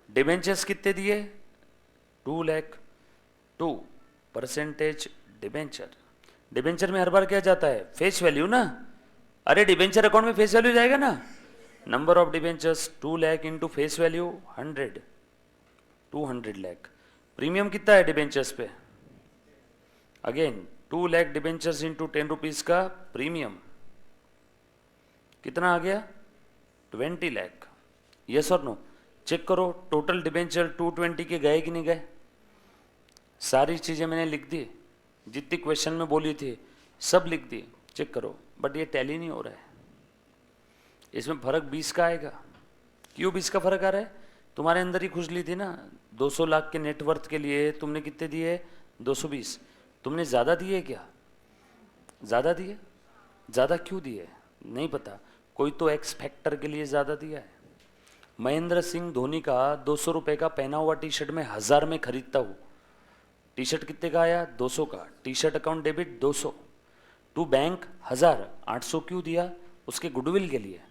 डिबेंचर्स कितने दिए? 2 लाख। 2% डिबेंचर। डिबेंचर में हर बार क्या जाता है? फेस वैल्यू ना। अरे डिबेंचर अकाउंट में फेस वैल्यू जाएगा ना। Number of debentures 2 lakh into face value 100, 200 lakh. Premium कितना है डिबेंचर्स पे? Again 2 lakh debentures into 10 rupees का प्रीमियम कितना आ गया? 20 लाख। यस और नो? चेक करो टोटल डिबेंचर 220 के गए कि नहीं गए? सारी चीजें मैंने लिख दी, जितनी क्वेश्चन में बोली थी सब लिख दी, चेक करो। बट ये टैली नहीं हो रहा है, इसमें फर्क 20 का आएगा। क्यों 20 का फर्क आ रहा है? तुम्हारे अंदर ही खुजली थी ना। 200 लाख के नेटवर्थ के लिए तुमने कितने दिए? 220। तुमने ज्यादा दिए क्या? ज्यादा दिए? ज्यादा क्यों दिए? नहीं पता, कोई तो एक्स फैक्टर के लिए ज्यादा दिया है। महेंद्र सिंह धोनी का 200 रुपए का पहना हुआ टी शर्ट में 1000 में खरीदता हूँ। टी शर्ट कितने का आया? 200 का। T shirt account debit 200 to bank 1000। 800 क्यों दिया? उसके गुडविल के लिए।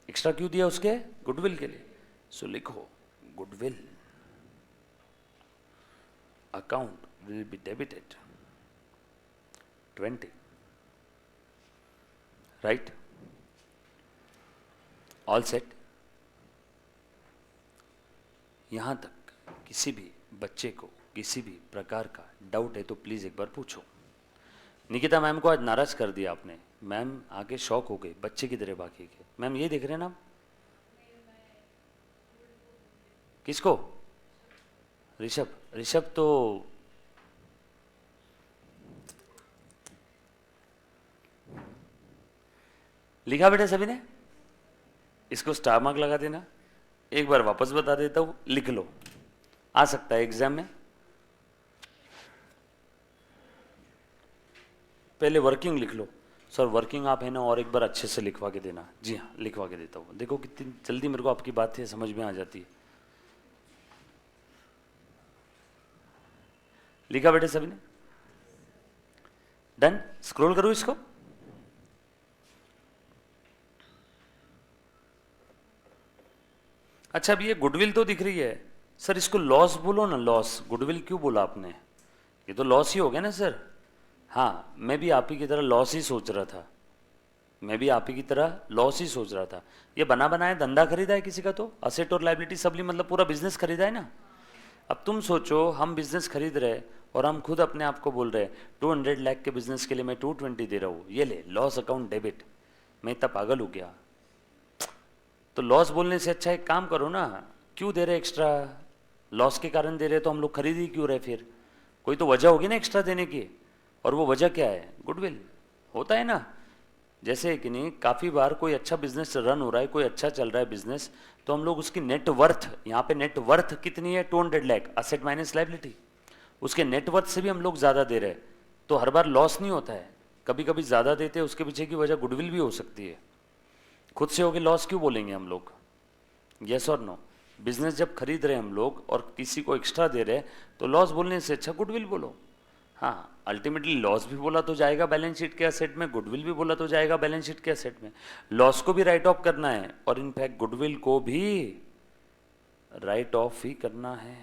एक्स्ट्रा क्यों दिया? उसके गुडविल के लिए। सो लिखो goodwill account will be debited 20, right? All set? यहां तक किसी भी बच्चे को किसी भी प्रकार का डाउट है तो प्लीज एक बार पूछो। निकिता मैम को आज नाराज कर दिया आपने। मैम आके शौक हो गई, बच्चे की तरह बाकी के। मैम ये देख रहे हैं ना? किसको? ऋषभ। ऋषभ तो लिखा बेटा सभी ने? इसको स्टार मार्क लगा देना। एक बार वापस बता देता हूं, लिख लो, आ सकता है एग्जाम में। पहले वर्किंग लिख लो। सर वर्किंग आप है ना और एक बार अच्छे से लिखवा के देना। जी हाँ लिखवा के देता हूँ। देखो कितनी जल्दी मेरे को आपकी बातें समझ में आ जाती है। लिखा बेटे सभी ने? डन। स्क्रॉल करो इसको। अच्छा, अब ये गुडविल तो दिख रही है सर, इसको लॉस बोलो ना, लॉस। गुडविल क्यों बोला आपने? ये तो लॉस ही हो गया ना सर। हाँ, मैं भी आप ही की तरह लॉस ही सोच रहा था, मैं भी आप ही की तरह लॉस ही सोच रहा था। ये बना बनाया धंधा खरीदा है किसी का, तो असेट और लाइबिलिटी सबली मतलब पूरा बिजनेस खरीदा है ना। अब तुम सोचो, हम बिजनेस खरीद रहे और हम खुद अपने आप को बोल रहे हैं 200 लाख के बिजनेस के लिए मैं 220 दे रहा हूँ, ये ले लॉस अकाउंट डेबिट। मैं इतना पागल हो गया? तो लॉस बोलने से अच्छा एक काम करो ना, क्यों दे रहे एक्स्ट्रा? लॉस के कारण दे रहे तो हम लोग खरीद ही क्यों रहे फिर? कोई तो वजह होगी ना एक्स्ट्रा देने की, और वो वजह क्या है? गुडविल। होता है ना, जैसे कि नहीं, काफ़ी बार कोई अच्छा बिजनेस रन हो रहा है, कोई अच्छा चल रहा है बिजनेस, तो हम लोग उसकी नेट वर्थ, यहाँ पे नेट वर्थ कितनी है? 200 लाख, असेट माइनस लाइबिलिटी, उसके नेट वर्थ से भी हम लोग ज़्यादा दे रहे हैं, तो हर बार लॉस नहीं होता है, कभी कभी ज़्यादा देते हैं, उसके पीछे की वजह गुडविल भी हो सकती है। खुद से होके लॉस क्यों बोलेंगे हम लोग? यस और नो? बिजनेस जब खरीद रहे हैं हम लोग और किसी को एक्स्ट्रा दे रहे हैं, तो लॉस बोलने से अच्छा गुडविल बोलो। हाँ, अल्टीमेटली लॉस भी बोला तो जाएगा बैलेंस शीट के असेट में, गुडविल भी बोला तो जाएगा बैलेंस शीट के असेट में। लॉस को भी राइट ऑफ करना है और इनफैक्ट गुडविल को भी राइट ऑफ ही करना है।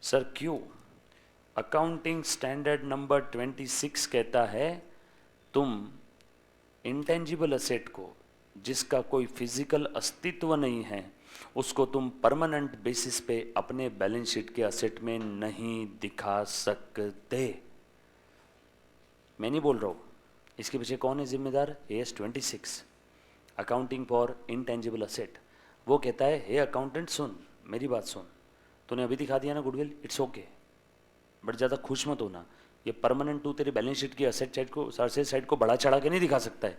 सर क्यों? अकाउंटिंग स्टैंडर्ड नंबर 26 कहता है तुम इंटेंजिबल असेट को, जिसका कोई फिजिकल अस्तित्व नहीं है, उसको तुम परमानेंट बेसिस पे अपने बैलेंस शीट के असेट में नहीं दिखा सकते। मैं नहीं बोल रहा हूँ, इसके पीछे कौन है जिम्मेदार? AS 26, accounting for intangible asset. वो कहता है हे अकाउंटेंट सुन, मेरी बात सुन, तूने अभी दिखा दिया ना गुडविल, इट्स ओके, बट ज़्यादा खुश मत होना, ये परमानेंट तू तेरे बैलेंस शीट की असेट साइड को, असेट साइड को बढ़ा चढ़ा के नहीं दिखा सकता है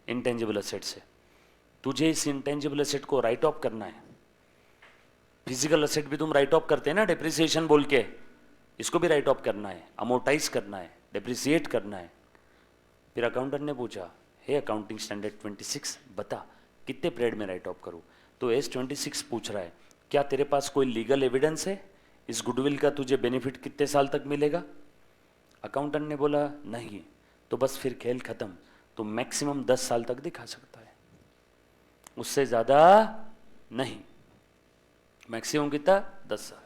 इंटेंजिबल असेट से। तुझे इस इंटेंजिबल असेट को राइट ऑफ करना है। फिजिकल असेट भी तुम राइट ऑफ करते हैं ना डिप्रिसिएशन बोल के, इसको भी राइट ऑफ करना है, अमोर्टाइज करना है, डिप्रिसिएट करना है। फिर अकाउंटेंट ने पूछा हे अकाउंटिंग स्टैंडर्ड 26 बता कितने पीरियड में राइट ऑफ करूँ? तो एस 26 पूछ रहा है क्या तेरे पास कोई लीगल एविडेंस है इस गुडविल का, तुझे बेनिफिट कितने साल तक मिलेगा? अकाउंटेंट ने बोला नहीं। तो बस फिर खेल खत्म, तो मैक्सिमम 10 साल तक दिखा सकता है, उससे ज़्यादा नहीं। मैक्सिमम कितना? 10 साल।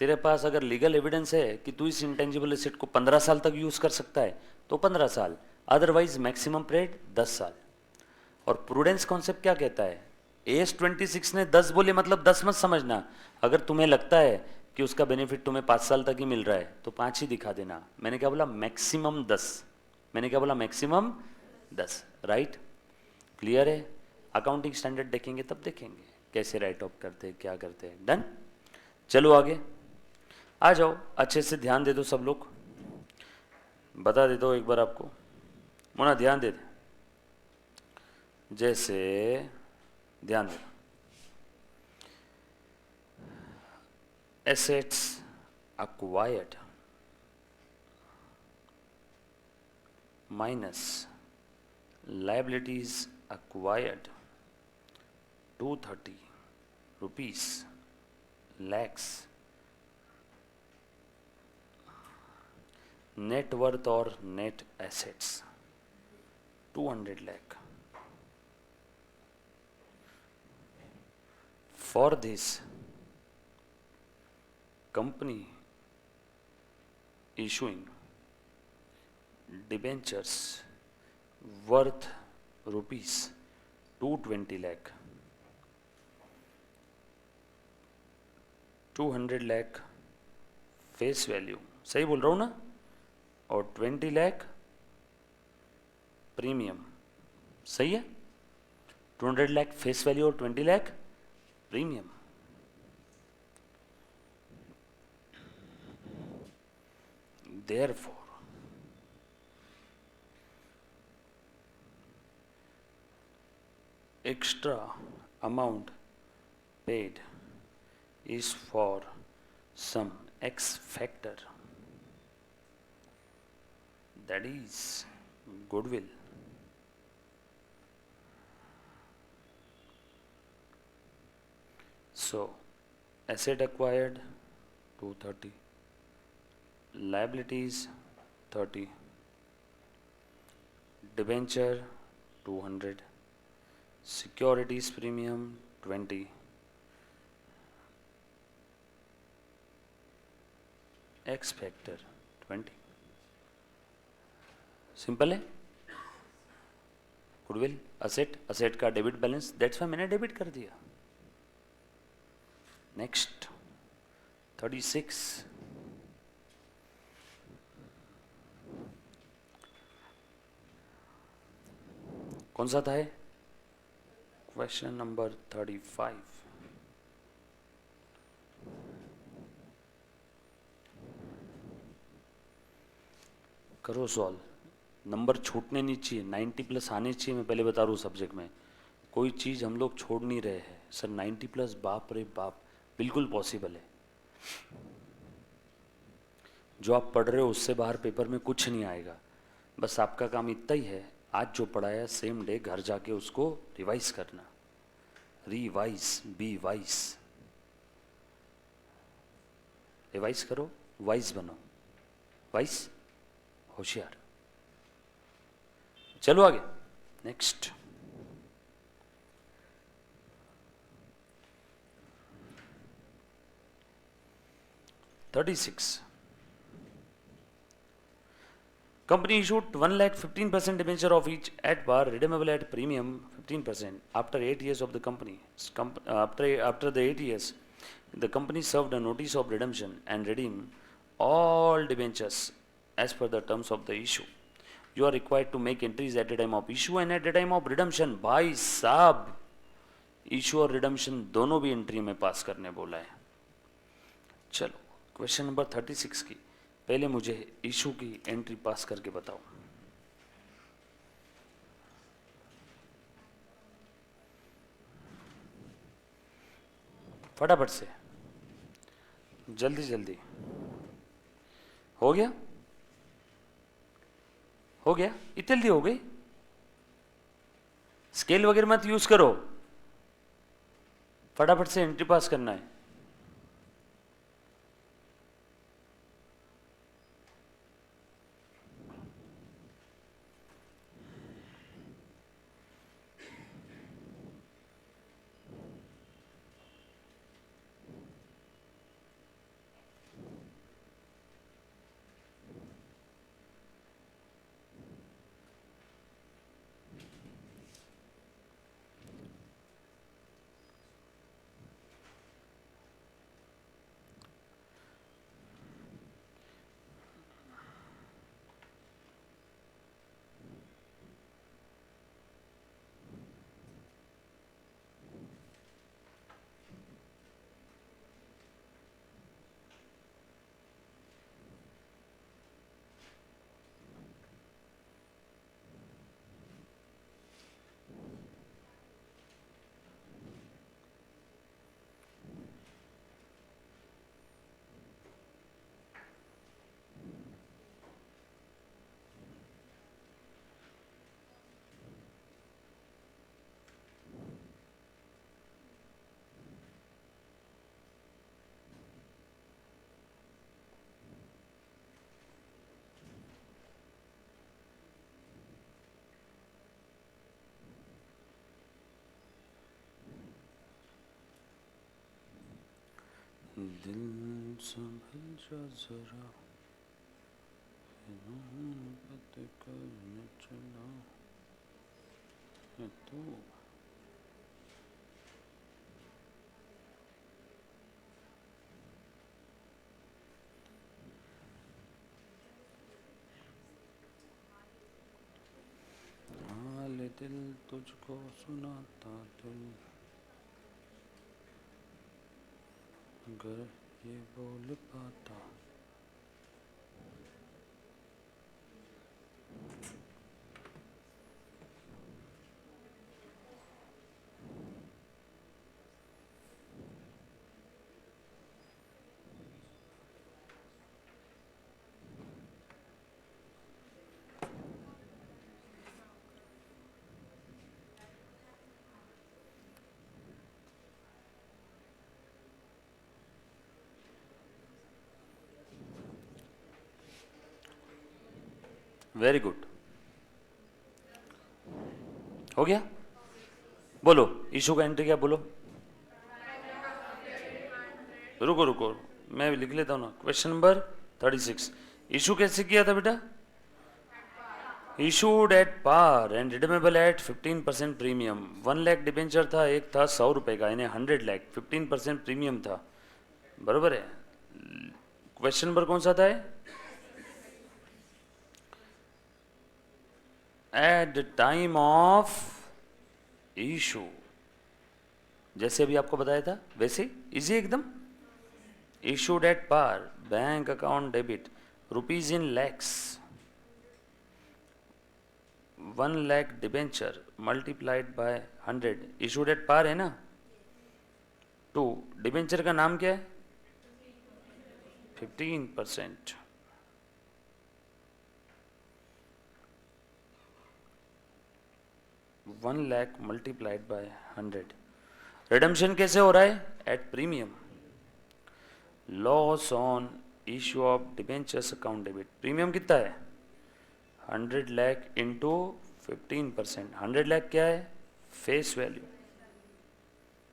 तेरे पास अगर लीगल एविडेंस है कि तू इस इंटेंजिबल एसेट को 15 साल तक यूज कर सकता है तो 15 साल, अदरवाइज मैक्सिमम पीरियड 10 साल। और प्रूडेंस कॉन्सेप्ट क्या कहता है? एस 26 ने 10 बोले मतलब 10 मत समझना। अगर तुम्हें लगता है कि उसका बेनिफिट तुम्हें 5 साल तक ही मिल रहा है तो 5 ही दिखा देना। मैंने क्या बोला? मैक्सिमम 10। मैंने क्या बोला? मैक्सिमम 10। राइट? क्लियर है? अकाउंटिंग स्टैंडर्ड देखेंगे तब देखेंगे कैसे राइट ऑफ करते हैं, क्या करते हैं। डन? चलो आगे आ जाओ, अच्छे से ध्यान दे दो सब लोग। बता देता हूँ एक बार आपको, मोना ध्यान दे दे, जैसे ध्यान दे। Assets acquired minus liabilities acquired 230 rupees lakhs, net worth और net assets 200 lakh. For this, company issuing debentures worth rupees 220 lakh, 200 lakh face value, सही बोल रहा हूँ ना, और 20 लाख प्रीमियम, सही है? 200 लाख फेस वैल्यू और 20 lakh premium. Therefore, extra amount paid is for some X factor, that is goodwill. So asset acquired 230, liabilities 30, debenture 200, securities premium 20, X factor 20. Simple है. गुडविल असेट, असेट का डेबिट बैलेंस, दैट्स वाई मैंने डेबिट कर दिया. नेक्स्ट 36. कौन सा था? Question number 35. करो सॉल्व. नंबर छूटने नहीं चाहिए, 90 प्लस आने चाहिए. मैं पहले बता रहा हूँ सब्जेक्ट में कोई चीज़ हम लोग छोड़ नहीं रहे हैं सर. 90 प्लस, बाप रे बाप, बिल्कुल पॉसिबल है. जो आप पढ़ रहे हो उससे बाहर पेपर में कुछ नहीं आएगा. बस आपका काम इतना ही है, आज जो पढ़ाया सेम डे घर जाके उसको रिवाइज करना. Revise, be wise. रिवाइज करो, वाइज बनो. वाइज, होशियार. चलो आगे. Next 36. Company issued 1,15% debenture of each at par, redeemable at premium 15%. After 8 years of the company, after the 8 years, the company served a notice of redemption and redeemed all debentures as per the terms of the issue. You are required to make entries at the time of issue and at the time of redemption. भाई साहब, इशू और रिडम्पशन दोनों भी एंट्री में पास करने बोला है. चलो क्वेश्चन नंबर 36 की पहले मुझे इशू की एंट्री पास करके बताओ. फटाफट से, जल्दी जल्दी. हो गया? हो गया? इतनी जल्दी हो गई? स्केल वगैरह मत यूज करो, फटाफट से एंट्री पास करना है. दिल संभल जा जरा, मोहब्बत करने चला है तू. हाल दिल तुझको सुनाता दिल, अगर ये बोल पाता. वेरी गुड, हो गया। बोलो इशू का एंट्री क्या, बोलो। रुको रुको, मैं लिख लेता हूँ ना। क्वेश्चन नंबर 36, इशू कैसे किया था बेटा? Issued at par and redeemable at 15% premium. 1 lakh debenture था, एक था 100 रुपए का, यानी 100 लाख, 15% प्रीमियम था, बरोबर है। क्वेश्चन नंबर कौन सा था? At the time of issue, जैसे अभी आपको बताया था वैसे इजी एकदम। Issued at par, bank account debit, rupees in lakhs, 1 lakh debenture multiplied by 100, issued at par है ना। टू, डिबेंचर का नाम क्या है? 15%। One lakh multiplied by 100। Redemption कैसे हो रहा है? At premium. Loss on issue of debentures account debit, premium कितना है? 100 लाख इंटू 15%। 100 लाख क्या है? फेस वैल्यू,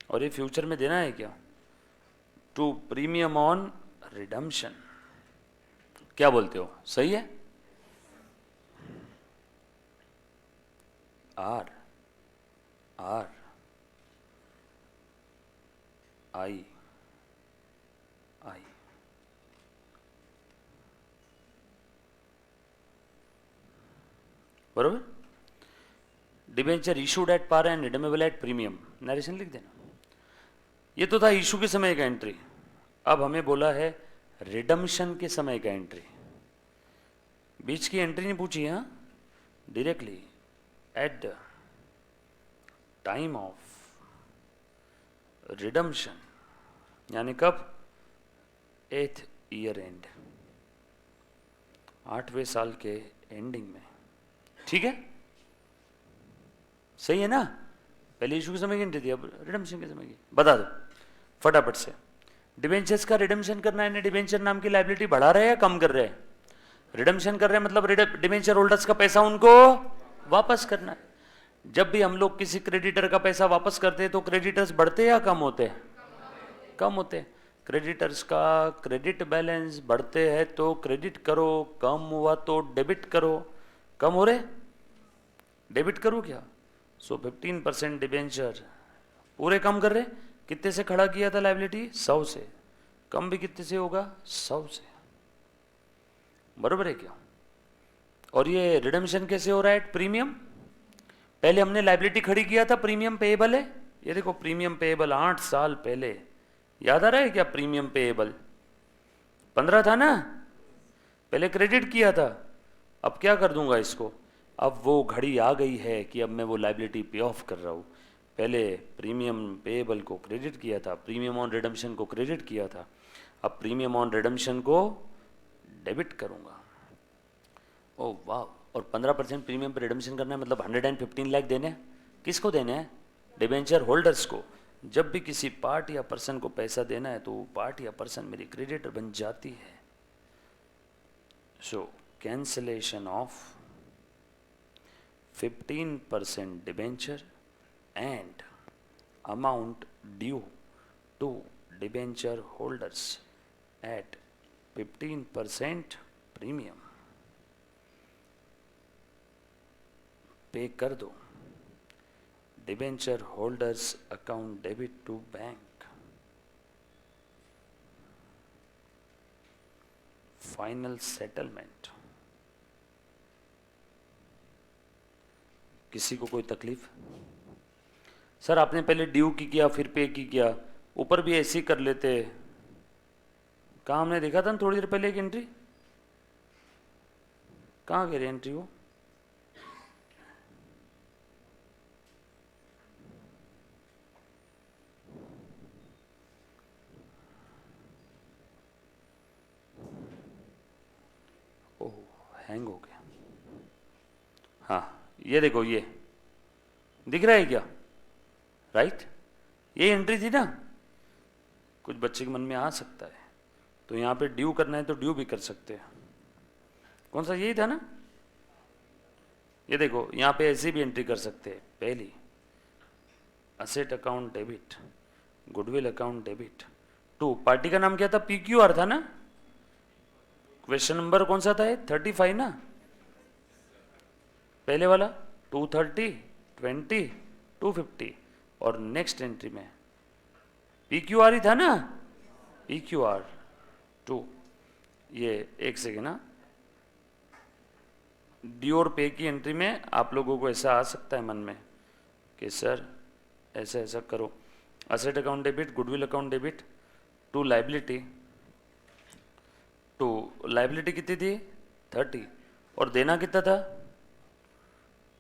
और ये फ्यूचर में देना है क्या? To premium on redemption. क्या बोलते हो, सही है? आर आर आई आई, बरोबर। Debenture issued at par and redeemable at premium, narration लिख देना। ये तो था इशू के समय का एंट्री। अब हमें बोला है रिडम्पशन के समय का एंट्री। बीच की एंट्री नहीं पूछी है, directly at the time of redemption, यानी कब? 8th ईयर एंड, 8वें साल के एंडिंग में। ठीक है, सही है ना? पहले इशू के समय की एंट्री थी, अब रिडम्पशन के समय की। बता दो फटाफट से। डिबेंचर्स का रिडम्पशन करना है, डिबेंचर नाम की लायबिलिटी बढ़ा रहे हैं या कम कर रहे हैं? रिडम्पशन कर रहे हैं, मतलब डिबेंचर होल्डर्स का पैसा उनको वापस करना है। जब भी हम लोग किसी क्रेडिटर का पैसा वापस करते हैं तो क्रेडिटर्स बढ़ते या कम होते हैं? कम होते हैं। क्रेडिटर्स का क्रेडिट बैलेंस बढ़ते हैं तो क्रेडिट करो, कम हुआ तो डेबिट करो। कम हो रहे, डेबिट करो क्या? सो 15% डिबेंचर पूरे कम कर रहे। कितने से खड़ा किया था लायबिलिटी? 100 से। कम भी कितने से होगा? 100 से, बरोबर है क्या? और ये रिडम्पशन कैसे हो रहा है? प्रीमियम। पहले हमने लायबिलिटी खड़ी किया था, प्रीमियम पेएबल है। ये देखो प्रीमियम पेएबल 8 साल पहले, याद आ रहा है क्या? प्रीमियम पेएबल 15 था ना, पहले क्रेडिट किया था। अब क्या कर दूंगा इसको? अब वो घड़ी आ गई है कि अब मैं वो लायबिलिटी पे ऑफ कर रहा हूँ। पहले प्रीमियम पेएबल को क्रेडिट किया था, प्रीमियम ऑन रिडम्पशन को क्रेडिट किया था, अब प्रीमियम ऑन रिडम्पशन को डेबिट करूंगा। ओ वाह। और 15% प्रीमियम पर रिडम्पशन करना है, मतलब 115 लाख देने हैं। किसको देने हैं? डिबेंचर होल्डर्स को। जब भी किसी पार्ट या पर्सन को पैसा देना है तो वो पार्ट या पर्सन मेरी क्रेडिटर बन जाती है। So cancellation of 15% debenture and amount due to debenture holders at 15% premium पे कर दो। Debenture holders account debit to bank. Final settlement. किसी को कोई तकलीफ? सर आपने पहले ड्यू की किया फिर पे की किया, ऊपर भी ऐसे ही कर लेते। कहाँ हमने देखा था ना थोड़ी देर पहले एक एंट्री, कहाँ गई एंट्री वो? ओह हैंग हो गया। हाँ ये देखो, ये दिख रहा है क्या? राइट, ये एंट्री थी ना। कुछ बच्चे के मन में आ सकता है, तो यहाँ पे ड्यू करना है तो ड्यू भी कर सकते हैं। कौन सा? यही था ना। ये देखो यहाँ पे ऐसे भी एंट्री कर सकते हैं। पहली asset account debit, goodwill account debit. 2 party का नाम क्या था? PQR था ना। क्वेश्चन नंबर कौन सा था? 35 ना, पहले वाला 230, 20, 250 और नेक्स्ट एंट्री में PQR ही था ना, PQR 2। ये एक सेकेंड ना, ड्यू और पे की एंट्री में आप लोगों को ऐसा आ सकता है मन में कि सर ऐसा ऐसा करो। Asset account debit, goodwill account debit, to liability कितनी थी? 30 और देना कितना था?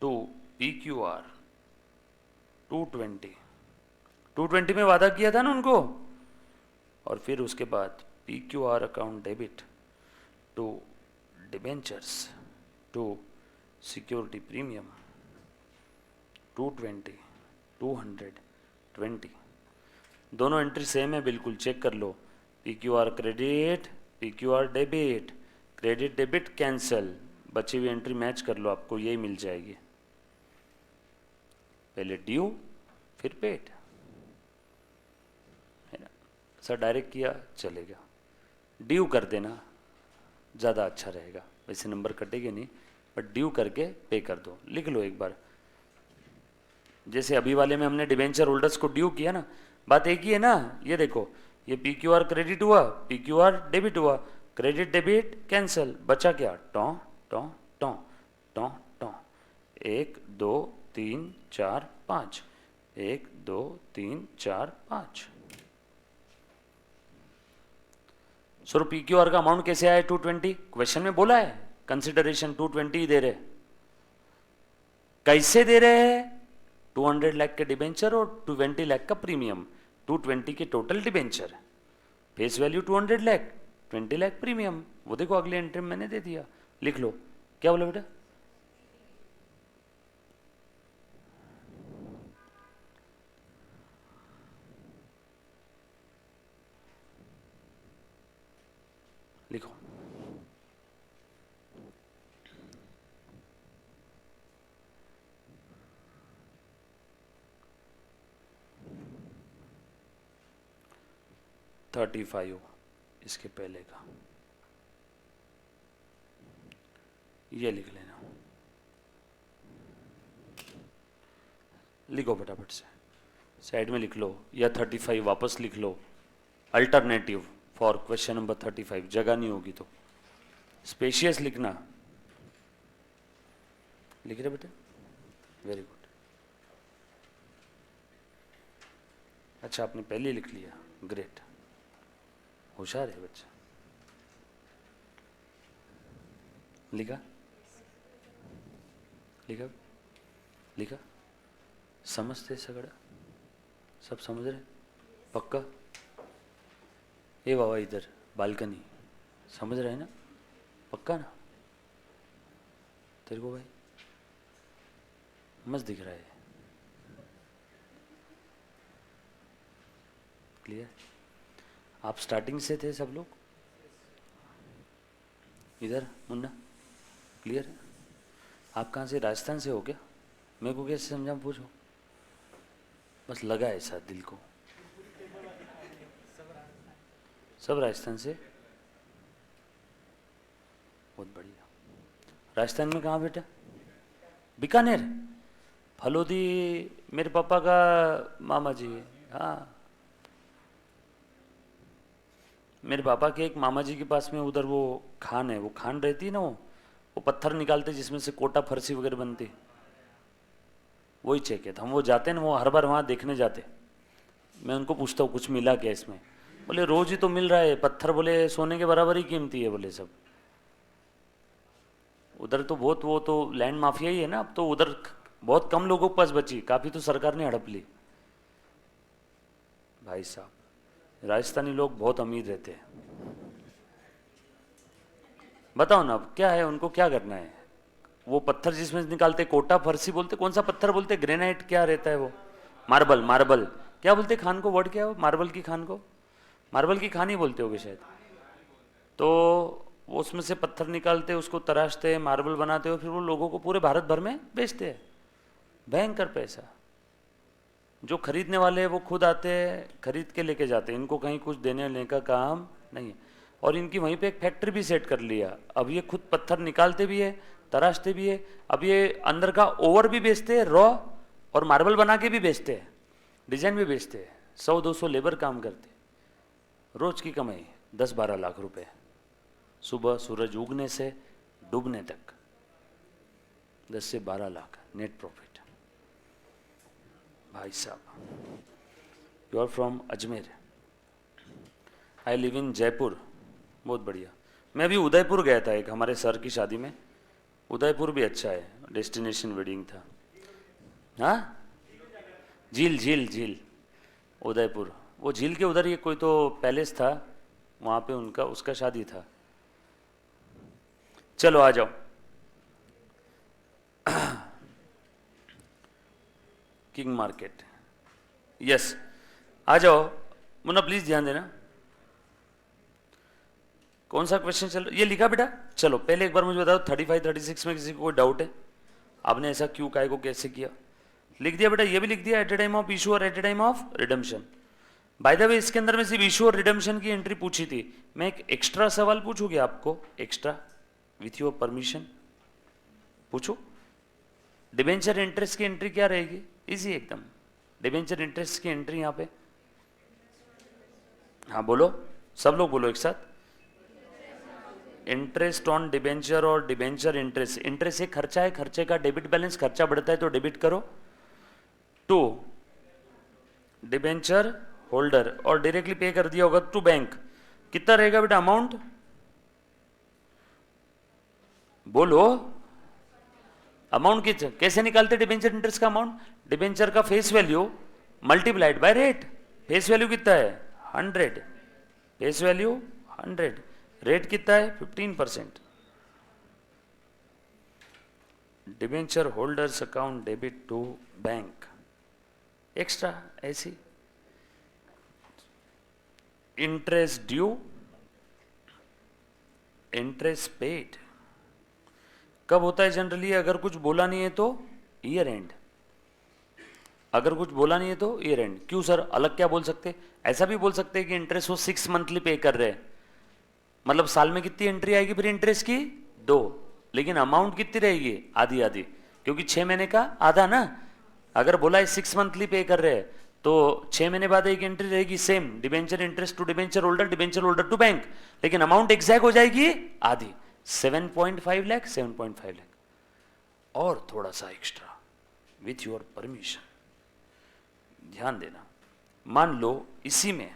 टू PQR 220 में वादा किया था ना उनको। और फिर उसके बाद PQR account debit to debentures to security premium 220, 220। दोनों एंट्री सेम है बिल्कुल, चेक कर लो। PQR credit, PQR debit, credit debit cancel, बची हुई एंट्री मैच कर लो, आपको यही मिल जाएगी। पहले ड्यू फिर पेड है ना। सर डायरेक्ट किया चलेगा, ड्यू कर देना ज़्यादा अच्छा रहेगा, वैसे नंबर कटेंगे नहीं, बट ड्यू करके पे कर दो। लिख लो एक बार, जैसे अभी वाले में हमने डिबेंचर होल्डर्स को ड्यू किया ना, बात एक ही है ना। ये देखो, ये PQR क्रेडिट हुआ, PQR डेबिट हुआ, क्रेडिट डेबिट कैंसल, बचा क्या? टॉ टॉ टॉ टॉ टॉ 1 2 3 4 5, 1 2 3 4 5। सर PQR का अमाउंट कैसे आया? 220। क्वेश्चन में बोला है कंसिडरेशन 220 दे रहे। कैसे दे रहे हैं? 200 लाख के डिबेंचर और 20 लाख का प्रीमियम, 220 के total debenture, face value 200 lakh, 20 lakh premium. वो देखो अगले एंट्री में मैंने दे दिया, लिख लो। क्या बोला बेटा? लिखो। $35 इसके पहले का, ये लिख लेना। लिखो फटाफट से, साइड में लिख लो, या 35 वापस लिख लो, अल्टरनेटिव फॉर क्वेश्चन नंबर 35। जगह नहीं होगी तो स्पेशियस लिखना। लिख रहे बेटे? Very good. अच्छा आपने पहले लिख लिया, ग्रेट, होशियार है बच्चा। लिखा लिखा लिखा? समझते सगड़ा? सब समझ रहे? पक्का? ए बाबा इधर बालकनी, समझ रहे ना? पक्का ना? तेरे को भाई मस्त दिख रहा है, क्लियर? आप स्टार्टिंग से थे सब लोग इधर? मुन्ना क्लियर है? आप कहाँ से? राजस्थान से हो क्या? मेरे को कैसे समझा पूछो, बस लगा ऐसा दिल को। सब राजस्थान से? बहुत बढ़िया। राजस्थान में कहाँ बेटा? बीकानेर, फलोदी मेरे पापा का मामा जी है। हाँ, मेरे पापा के एक मामा जी के पास में उधर वो खान है, वो खान रहती है ना, वो पत्थर निकालते जिसमें से कोटा फरसी वगैरह बनती, वही चेक है। हम वो जाते हैं ना, वो हर बार वहाँ देखने जाते। मैं उनको पूछता हूँ कुछ मिला क्या इसमें? बोले रोज ही तो मिल रहा है पत्थर, बोले सोने के बराबर ही कीमती है बोले सब। उधर तो बहुत, वो तो लैंड माफिया ही है ना अब तो, उधर बहुत कम लोगों के पास बची, काफ़ी तो सरकार ने हड़प ली। भाई साहब राजस्थानी लोग बहुत अमीर रहते हैं। बताओ ना अब क्या है, उनको क्या करना है? वो पत्थर जिसमें निकालते कोटा फरसी बोलते, कौन सा पत्थर बोलते? ग्रेनाइट क्या रहता है वो? मार्बल, मार्बल क्या बोलते? खान को वर्ड क्या हो? मार्बल की खान को मार्बल की खान ही बोलते होगे शायद। तो वो उसमें से पत्थर निकालते, उसको तराशते, मार्बल बनाते, और फिर वो लोगों को पूरे भारत भर में बेचते हैं। भयंकर पैसा। जो खरीदने वाले हैं वो खुद आते हैं, खरीद के लेके जाते हैं, इनको कहीं कुछ देने लेने का काम नहीं है। और इनकी वहीं पे एक फैक्ट्री भी सेट कर लिया। अब ये खुद पत्थर निकालते भी है, तराशते भी है। अब ये अंदर का ओवर भी बेचते हैं रॉ, और मार्बल बना के भी बेचते हैं, डिजाइन भी बेचते हैं। 100-200 लेबर काम करते, रोज की कमाई 10-12 लाख रुपए, सुबह सूरज उगने से डूबने तक 10 से 12 लाख नेट प्रॉफिट। भाई साहब, you are from Ajmer, I live in Jaipur. बहुत बढ़िया। मैं अभी उदयपुर गया था एक हमारे सर की शादी में। उदयपुर भी अच्छा है, डेस्टिनेशन वेडिंग था। हाँ, झील झील झील उदयपुर, वो झील के उधर ये कोई तो पैलेस था, वहाँ पे उनका उसका शादी था। चलो आ जाओ। किंग मार्केट, यस, आ जाओ। मुन्ना प्लीज ध्यान देना। कौन सा क्वेश्चन चल रहा है? ये लिखा बेटा? चलो पहले एक बार मुझे बताओ, 35-36 में किसी को कोई डाउट है? आपने ऐसा क्यों, काय को, कैसे किया? लिख दिया बेटा? ये भी लिख दिया, at a time of issue और at a time of redemption. By the way, इसके अंदर में सिर्फ इशू और रिडम्पशन की एंट्री पूछी थी। मैं एक एक्स्ट्रा सवाल पूछूंगी आपको, एक्स्ट्रा, विथ योर परमिशन पूछू। डिबेंचर इंटरेस्ट की एंट्री क्या रहेगी? इजी एकदम। डिबेंचर इंटरेस्ट की एंट्री यहाँ पे, हाँ बोलो, सब लोग बोलो एक साथ। इंटरेस्ट ऑन डिबेंचर और डिबेंचर इंटरेस्ट। इंटरेस्ट एक खर्चा है, खर्चे का डेबिट बैलेंस, खर्चा बढ़ता है तो डेबिट करो, टू डिबेंचर होल्डर, और डायरेक्टली पे कर दिया होगा टू बैंक। कितना रहेगा बेटा अमाउंट? बोलो अमाउंट कितना, कैसे निकालते डिबेंचर इंटरेस्ट का अमाउंट? डिबेंचर का face value multiplied by rate. Face value कितना है? 100। फेस वैल्यू 100, रेट कितना है? 15%। Debenture holders account debit to bank, extra ऐसी। इंटरेस्ट ड्यू, इंटरेस्ट पेड कब होता है जनरली? अगर कुछ बोला नहीं है तो ईयर एंड। अगर कुछ बोला नहीं है तो ईयर एंड। क्यों सर, अलग क्या बोल सकते? ऐसा भी बोल सकते हैं कि इंटरेस्ट वो 6 मंथली पे कर रहे हैं, मतलब साल में कितनी एंट्री आएगी फिर इंटरेस्ट की? 2, लेकिन अमाउंट कितनी रहेगी? आधी आधी, क्योंकि 6 महीने का आधा ना। अगर बोला है 6 मंथली पे कर रहे हैं तो 6 महीने बाद एक एंट्री रहेगी same, debenture interest to debenture holder, debenture holder to bank, लेकिन अमाउंट एग्जैक्ट हो जाएगी आधी, 7.5 लाख, 7.5 लाख। और थोड़ा सा एक्स्ट्रा विथ योर परमिशन, ध्यान देना। मान लो इसी में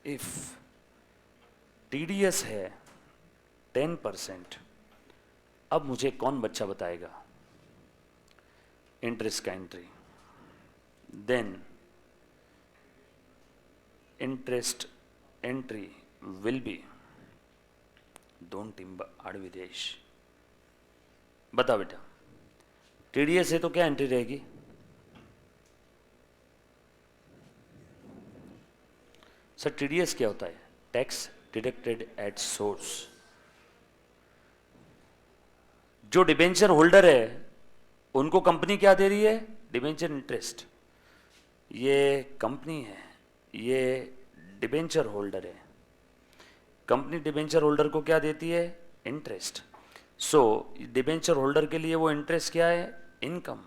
इफ टीडीएस है 10%, अब मुझे कौन बच्चा बताएगा इंटरेस्ट का entry? Then interest entry will be, don't आड़ विदेश। बता बेटा, टीडीएस है तो क्या एंट्री रहेगी? सर टीडीएस क्या होता है? Tax deducted at source. जो डिबेंचर होल्डर है उनको कंपनी क्या दे रही है? Debenture interest. ये कंपनी है, ये डिबेंचर होल्डर है। कंपनी डिबेंचर होल्डर को क्या देती है? इंटरेस्ट। सो डिबेंचर होल्डर के लिए वो इंटरेस्ट क्या है? इनकम।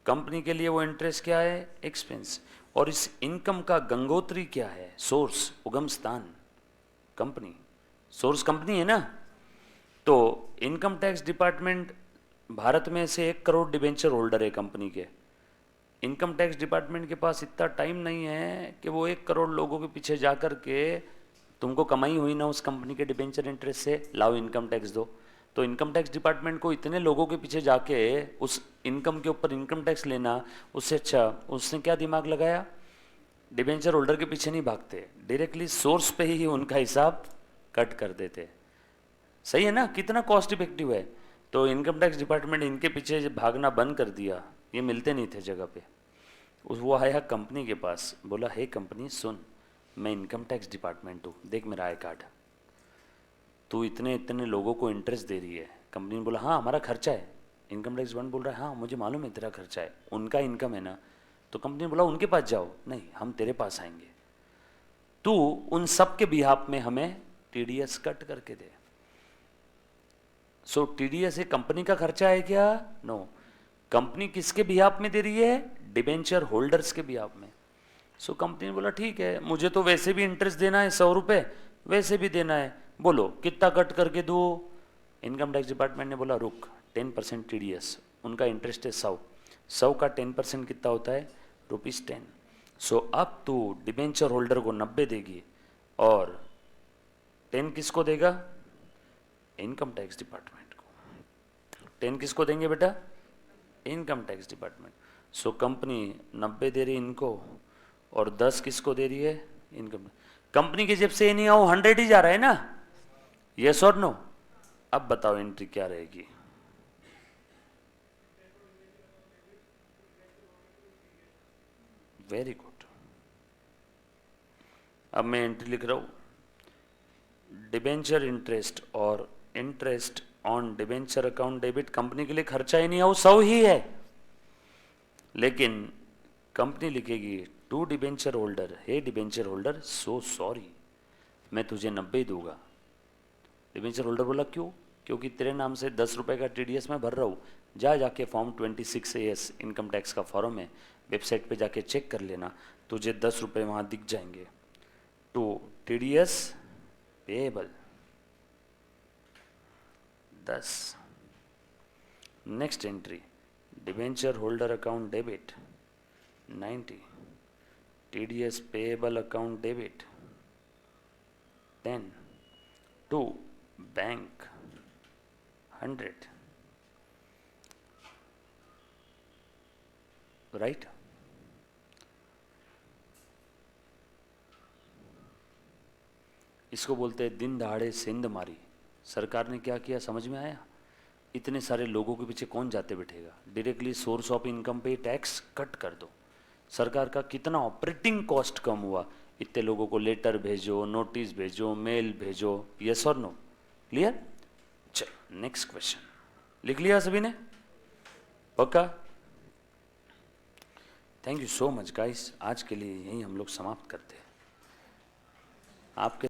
कंपनी के लिए वो इंटरेस्ट क्या है? एक्सपेंस। और इस इनकम का गंगोत्री क्या है? सोर्स, उगम स्थान कंपनी। सोर्स कंपनी है ना। तो इनकम टैक्स डिपार्टमेंट भारत में से 1 करोड़ डिबेंचर होल्डर है कंपनी के। इनकम टैक्स डिपार्टमेंट के पास इतना टाइम नहीं है कि वो 1 करोड़ लोगों के पीछे जा कर के, तुमको कमाई हुई ना उस कंपनी के डिबेंचर इंटरेस्ट से, लाओ इनकम टैक्स दो। तो इनकम टैक्स डिपार्टमेंट को इतने लोगों के पीछे जाके उस इनकम के ऊपर इनकम टैक्स लेना, उससे अच्छा उसने क्या दिमाग लगाया? डिबेंचर होल्डर के पीछे नहीं भागते, डायरेक्टली सोर्स पे ही उनका हिसाब कट कर देते। सही है ना? कितना कॉस्ट इफेक्टिव है। तो इनकम टैक्स डिपार्टमेंट इनके पीछे भागना बंद कर दिया, ये मिलते नहीं थे जगह पे। वो आया कंपनी के पास, बोला हे कंपनी सुन, मैं इनकम टैक्स डिपार्टमेंट हूँ, देख मेरा आई कार्ड। तू इतने इतने लोगों को इंटरेस्ट दे रही है। कंपनी ने बोला हाँ हमारा खर्चा है। इनकम टैक्स डिपार्टमेंट बोल रहा है हाँ मुझे मालूम है तेरा खर्चा है, उनका इनकम है ना। तो कंपनी ने बोला उनके पास जाओ, नहीं हम तेरे पास आएंगे, तू उन सब के बिहाफ में हमें टीडीएस कट करके दे। सो टीडीएस एक कंपनी का खर्चा है क्या? नो। कंपनी किसके बिहाफ में दे रही है? डिबेंचर होल्डर्स के बिहाफ में। सो कंपनी ने बोला ठीक है, मुझे तो वैसे भी इंटरेस्ट देना है 100 रुपये, वैसे भी देना है, बोलो कितना कट करके दो। इनकम टैक्स डिपार्टमेंट ने बोला रुक, 10% टीडीएस, उनका इंटरेस्ट है 100 का 10% कितना होता है? ₹10। सो अब तू डिबेंचर होल्डर को 90 देगी और 10 किसको देगा? इनकम टैक्स डिपार्टमेंट को। 10 किसको देंगे बेटा? Income tax department. So company 90 दे रही इनको और 10 किसको दे रही है? इनकम। कंपनी की जेब से ये नहीं आओ 100 ही जा रहा है ना, यस और नो? अब बताओ एंट्री क्या रहेगी? Very good. अब मैं एंट्री लिख रहा हूं, डिबेंचर इंटरेस्ट और interest on debenture account debit company के लिए खर्चा ही नहीं है, वो 100 ही है। लेकिन कंपनी लिखेगी to debenture holder, hey debenture holder so sorry, मैं तुझे 90 दूंगा। डिबेंचर होल्डर बोला क्यों? क्योंकि तेरे नाम से 10 रुपये का टीडीएस मैं भर रहा हूँ, जाके फॉर्म 26AS इनकम टैक्स का फॉर्म है, वेबसाइट पे जाके चेक कर लेना, तुझे 10 रुपये वहाँ दिख जाएंगे। To TDS payable 10। Next entry, debenture holder account debit 90, TDS payable account debit 10, to bank 100, right? इसको बोलते हैं दिन दहाड़े सेंध मारी। सरकार ने क्या किया समझ में आया? इतने सारे लोगों के पीछे कौन जाते बैठेगा? डायरेक्टली सोर्स ऑफ इनकम पे टैक्स कट कर दो। सरकार का कितना ऑपरेटिंग कॉस्ट कम हुआ? इतने लोगों को लेटर भेजो, नोटिस भेजो, मेल भेजो, यस और नो? क्लियर? चलो नेक्स्ट क्वेश्चन लिख लिया सभी ने? पक्का? Thank you so much guys, आज के लिए यही हम लोग समाप्त करते हैं। आपके